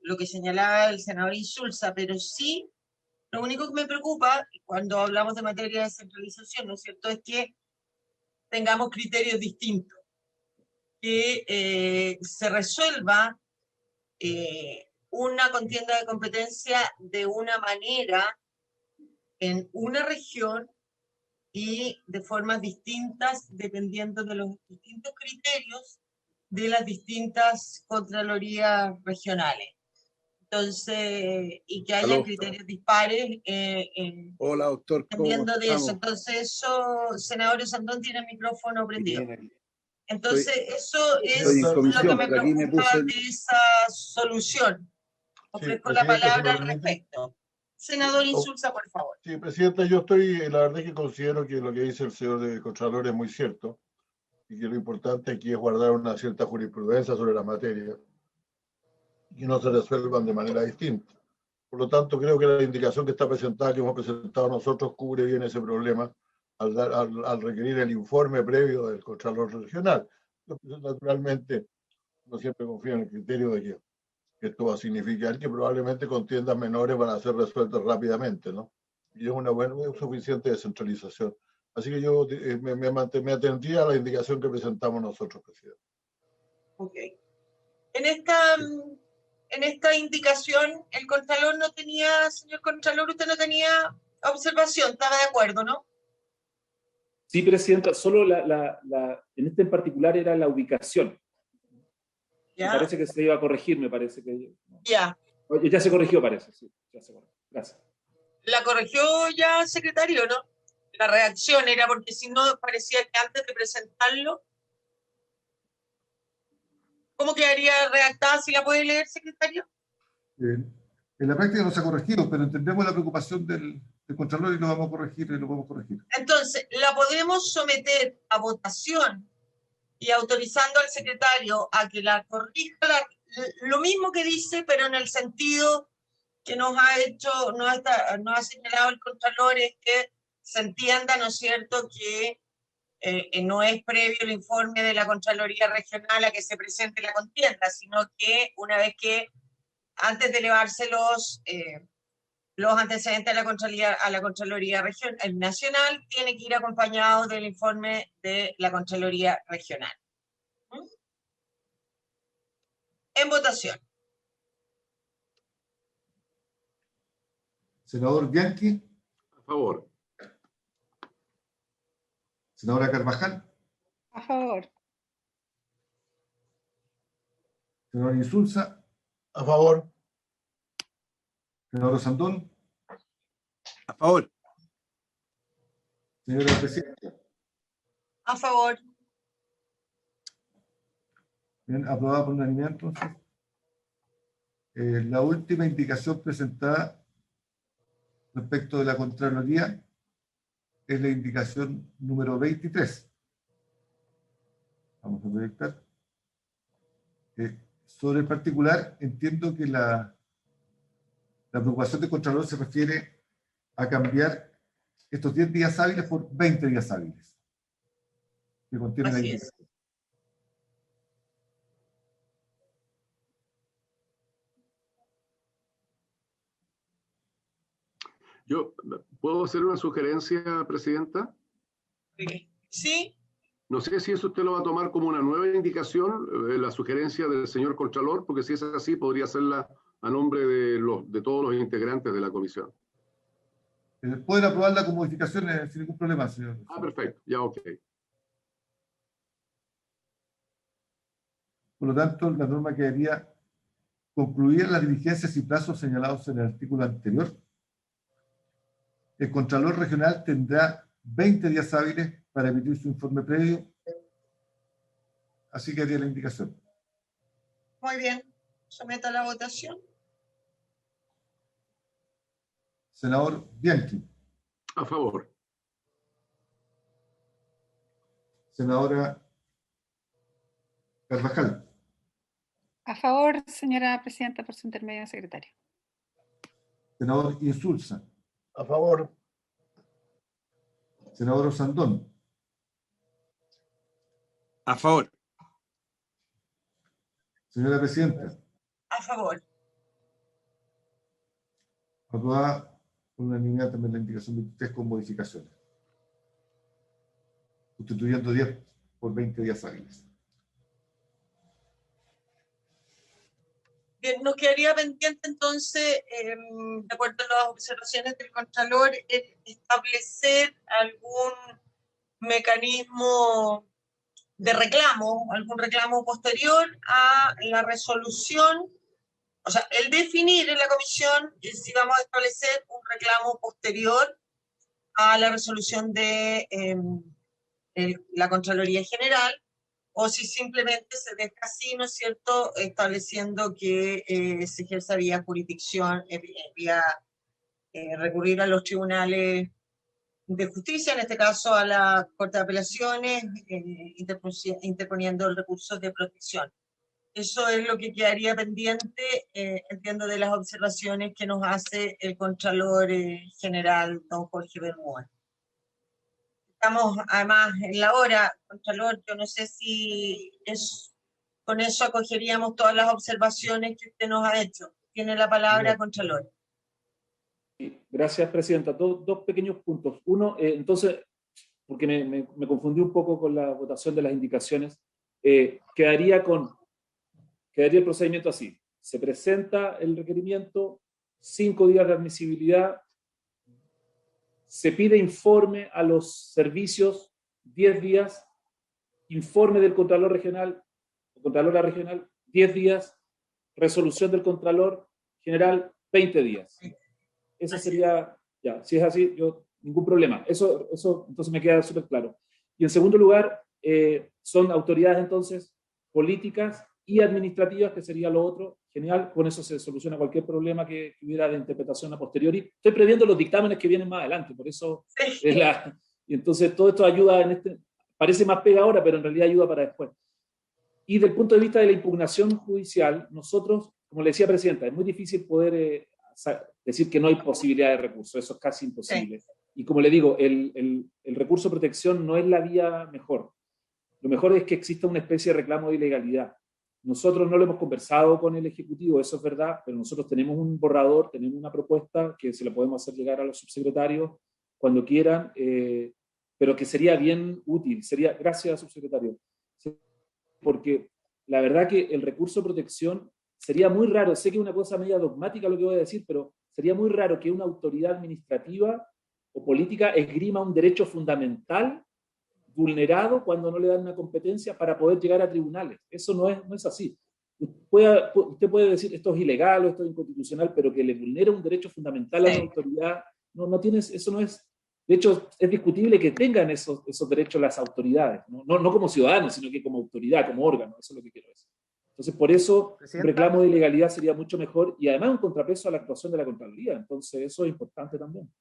Speaker 2: lo que señalaba el senador Insulza, pero sí, lo único que me preocupa cuando hablamos de materia de descentralización, ¿no es cierto?, es que tengamos criterios distintos, que se resuelva una contienda de competencia de una manera en una región y de formas distintas dependiendo de los distintos criterios de las distintas contralorías regionales. Entonces, y que haya criterios dispares.
Speaker 7: Hola, doctor.
Speaker 2: Dependiendo de eso. Entonces, eso, senador Sandón tiene el micrófono prendido. Entonces, eso es lo que me preocupa de esa solución. Ofrezco la palabra al respecto. Senador Insulza, por favor.
Speaker 4: Sí, presidenta, yo la verdad es que considero que lo que dice el señor de Contralor es muy cierto y que lo importante aquí es guardar una cierta jurisprudencia sobre la materia y no se resuelvan de manera distinta. Por lo tanto, creo que la indicación que está presentada, que hemos presentado nosotros, cubre bien ese problema al requerir el informe previo del Contralor Regional. Naturalmente, no siempre confío en el criterio de que esto va a significar que probablemente contiendas menores van a ser resueltas rápidamente, ¿no? Y es una buena, suficiente descentralización. Así que yo me atendía a la indicación que presentamos nosotros, presidente.
Speaker 2: Ok. En esta indicación, el Contralor no tenía, señor Contralor, usted no tenía observación, estaba de acuerdo, ¿no?
Speaker 9: Sí, presidenta, solo en este en particular era la ubicación. Me parece que se iba a corregir, me parece que...
Speaker 2: Ya.
Speaker 9: Ya se corrigió, parece, sí. Ya se corrigió. Gracias.
Speaker 2: ¿La corrigió ya, secretario, no? La redacción era porque si no parecía que antes de presentarlo... ¿Cómo quedaría redactada? ¿Si la puede leer, secretario?
Speaker 3: En la práctica no se ha corregido, pero entendemos la preocupación del Contralor y lo vamos a corregir y lo podemos corregir.
Speaker 2: Entonces, la podemos someter a votación y autorizando al secretario a que la corrija, lo mismo que dice, pero en el sentido que nos ha señalado el Contralor, es que se entienda, ¿no es cierto?, que no es previo el informe de la Contraloría Regional a que se presente la contienda, sino que una vez que, antes de elevarse los antecedentes a la Contraloría Regional Nacional, tiene que ir acompañado del informe de la Contraloría Regional. En votación.
Speaker 3: Senador Bianchi.
Speaker 5: A favor.
Speaker 3: Senadora Carvajal.
Speaker 10: A favor.
Speaker 3: Senador Insulza.
Speaker 4: A favor.
Speaker 3: Senador Sandón.
Speaker 7: A favor.
Speaker 3: Señora Presidenta.
Speaker 2: A favor.
Speaker 3: Bien, aprobada por unanimidad entonces. La última indicación presentada respecto de la Contraloría es la indicación número 23. Vamos a proyectar. Sobre el particular, entiendo que la preocupación del Contralor se refiere a cambiar estos 10 días hábiles por 20 días hábiles que contienen la indicación.
Speaker 5: Yo, ¿puedo hacer una sugerencia, presidenta?
Speaker 2: Sí.
Speaker 5: No sé si eso usted lo va a tomar como una nueva indicación, la sugerencia del señor Contralor, porque si es así, podría hacerla a nombre de todos los integrantes de la comisión.
Speaker 3: Pueden aprobarla con modificaciones sin ningún problema, señor.
Speaker 5: Ah, perfecto. Ya, ok.
Speaker 3: Por lo tanto, la norma quedaría concluir las diligencias y plazos señalados en el artículo anterior. El Contralor Regional tendrá 20 días hábiles para emitir su informe previo. Así quedaría la indicación.
Speaker 2: Muy bien. Someta a la votación.
Speaker 3: Senador Bianchi.
Speaker 5: A favor.
Speaker 3: Senadora Carvajal.
Speaker 10: A favor, señora presidenta, por su intermedio, secretario.
Speaker 3: Senador Insulza.
Speaker 4: A favor.
Speaker 3: Senador Osandón.
Speaker 7: A favor.
Speaker 3: Señora Presidenta.
Speaker 2: A favor.
Speaker 3: Aprobada por unanimidad también la indicación 23 con modificaciones. Sustituyendo 10 por 20 días hábiles.
Speaker 2: Bien, nos quedaría pendiente entonces, de acuerdo a las observaciones del Contralor, establecer algún mecanismo de reclamo, algún reclamo posterior a la resolución, o sea, el definir en la comisión si vamos a establecer un reclamo posterior a la resolución de la Contraloría General, o si simplemente se deja así, ¿no es cierto?, estableciendo que se ejerza vía jurisdicción, vía recurrir a los tribunales de justicia, en este caso a la Corte de Apelaciones, interponiendo el recurso de protección. Eso es lo que quedaría pendiente, entiendo, de las observaciones que nos hace el Contralor General, don Jorge Bermúdez. Estamos además en la hora, Contralor, yo no sé si con eso acogeríamos todas las observaciones que usted nos ha hecho. Tiene la palabra, Contralor.
Speaker 9: Gracias, Presidenta. Dos pequeños puntos. Uno, entonces, porque me confundí un poco con la votación de las indicaciones, quedaría el procedimiento así. Se presenta el requerimiento, 5 días de admisibilidad, se pide informe a los servicios, 10 días, informe del Contralor Regional, o Contralora Regional, 10 días, resolución del Contralor General, 20 días. Eso sería, ya, si es así, ningún problema. Eso entonces me queda súper claro. Y en segundo lugar, son autoridades entonces políticas y administrativas, que sería lo otro. Genial, con eso se soluciona cualquier problema que hubiera de interpretación a posteriori. Estoy previendo los dictámenes que vienen más adelante, por eso es y entonces todo esto ayuda parece más pega ahora, pero en realidad ayuda para después. Y del punto de vista de la impugnación judicial, nosotros, como le decía, Presidenta, es muy difícil poder decir que no hay posibilidad de recurso, eso es casi imposible. Sí. Y como le digo, el recurso de protección no es la vía mejor. Lo mejor es que exista una especie de reclamo de ilegalidad. Nosotros no lo hemos conversado con el Ejecutivo, eso es verdad, pero nosotros tenemos un borrador, tenemos una propuesta que se la podemos hacer llegar a los subsecretarios cuando quieran, pero que sería bien útil. Gracias, subsecretario. Porque la verdad que el recurso de protección sería muy raro, sé que es una cosa media dogmática lo que voy a decir, pero sería muy raro que una autoridad administrativa o política esgrima un derecho fundamental vulnerado cuando no le dan una competencia para poder llegar a tribunales. Eso no es así. Usted puede decir esto es ilegal o esto es inconstitucional, pero que le vulnera un derecho fundamental a una autoridad, eso no es. De hecho, es discutible que tengan esos derechos las autoridades, no como ciudadanos, sino que como autoridad, como órgano, eso es lo que quiero decir. Entonces, por eso, un reclamo de ilegalidad sería mucho mejor y además un contrapeso a la actuación de la Contraloría. Entonces, eso es importante también.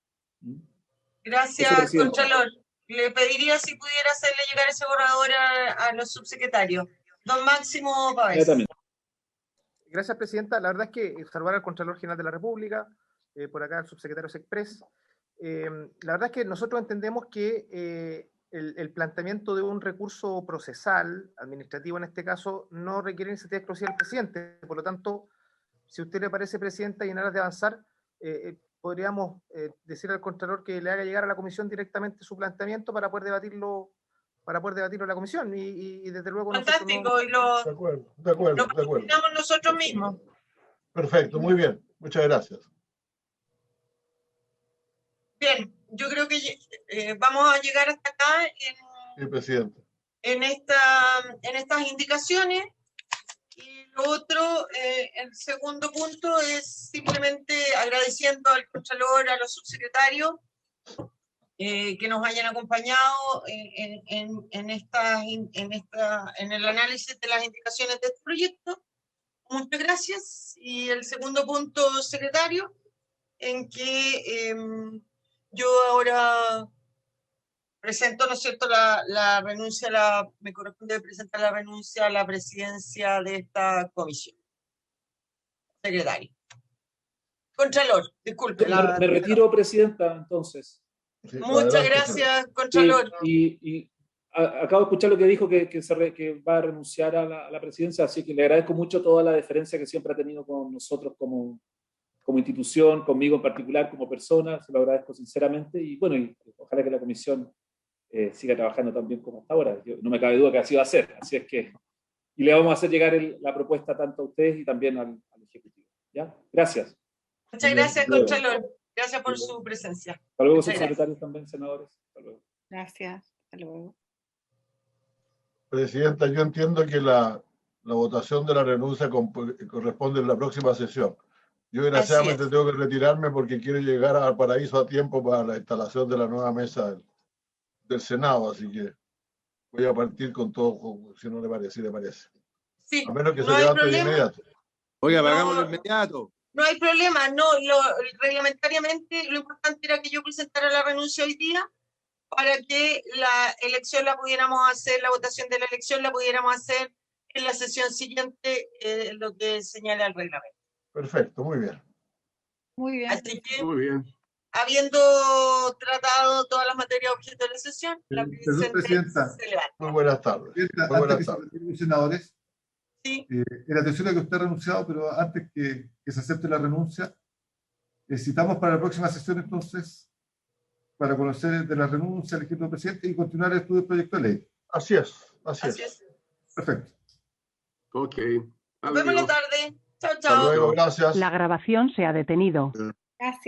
Speaker 2: Gracias, Contralor. Le pediría si pudiera hacerle llegar ese borrador a los subsecretarios. Don Máximo Páez.
Speaker 8: Gracias, Presidenta. La verdad es que saludar al Contralor General de la República, por acá al subsecretario Sexpress. La verdad es que nosotros entendemos que el planteamiento de un recurso procesal, administrativo en este caso, no requiere iniciativa exclusiva del presidente. Por lo tanto, si a usted le parece, Presidenta, y en aras de avanzar, podríamos decir al Contralor que le haga llegar a la comisión directamente su planteamiento para poder debatirlo en la comisión. Y desde luego...
Speaker 2: Fantástico, y lo planteamos nosotros mismos.
Speaker 4: Perfecto, muy bien. Muchas gracias.
Speaker 2: Bien, yo creo que vamos a llegar hasta acá
Speaker 4: sí, Presidente.
Speaker 2: en estas indicaciones. Lo otro, el segundo punto es simplemente agradeciendo al Contralor, a los subsecretarios que nos hayan acompañado en el análisis de las indicaciones de este proyecto. Muchas gracias. Y el segundo punto, secretario, en que yo ahora presento, ¿no es cierto?, la renuncia, me corresponde presentar la renuncia a la presidencia de esta comisión. Secretario. Contralor, disculpe.
Speaker 9: Me retiro, presidenta, entonces.
Speaker 2: Sí, muchas gracias, Contralor.
Speaker 9: Sí, y acabo de escuchar lo que dijo, que va a renunciar a la presidencia, así que le agradezco mucho toda la deferencia que siempre ha tenido con nosotros como institución, conmigo en particular, como persona, se lo agradezco sinceramente, y bueno, y ojalá que la comisión siga trabajando tan bien como hasta ahora. No me cabe duda que así va a ser, así es que, y le vamos a hacer llegar la propuesta tanto a ustedes y también al Ejecutivo. ¿Ya? Gracias.
Speaker 2: Muchas gracias, Contralor. Gracias por su presencia.
Speaker 9: Hasta luego, subsecretarios también, senadores. Hasta luego.
Speaker 10: Gracias. Hasta luego.
Speaker 4: Presidenta, yo entiendo que la votación de la renuncia corresponde en la próxima sesión. Yo desgraciadamente tengo que retirarme porque quiero llegar al Paraíso a tiempo para la instalación de la nueva mesa del Senado, así que voy a partir con todo, si no le parece, si le parece.
Speaker 2: Sí,
Speaker 4: a menos que se levante de inmediato.
Speaker 7: Oiga, hagámoslo inmediato.
Speaker 2: No hay problema, no, reglamentariamente lo importante era que yo presentara la renuncia hoy día para que la elección la pudiéramos hacer, la votación de la elección la pudiéramos hacer en la sesión siguiente, lo que señala el reglamento.
Speaker 4: Perfecto, muy bien.
Speaker 10: Muy bien.
Speaker 2: Así que,
Speaker 5: muy bien.
Speaker 2: habiendo tratado todas las materias objeto de la sesión, la
Speaker 3: presidenta
Speaker 2: se levanta.
Speaker 4: Muy buenas tardes.
Speaker 3: Muy buenas tardes. Senadores,
Speaker 2: sí.
Speaker 3: En atención a que usted ha renunciado, pero antes que se acepte la renuncia, citamos para la próxima sesión entonces para conocer de la renuncia al equipo del presidente y continuar el estudio del proyecto de ley.
Speaker 4: Así es, así es.
Speaker 3: Perfecto.
Speaker 5: Ok.
Speaker 2: Nos vemos en la tarde. Chao, chao.
Speaker 4: Hasta luego, gracias.
Speaker 11: La grabación se ha detenido.
Speaker 10: Gracias.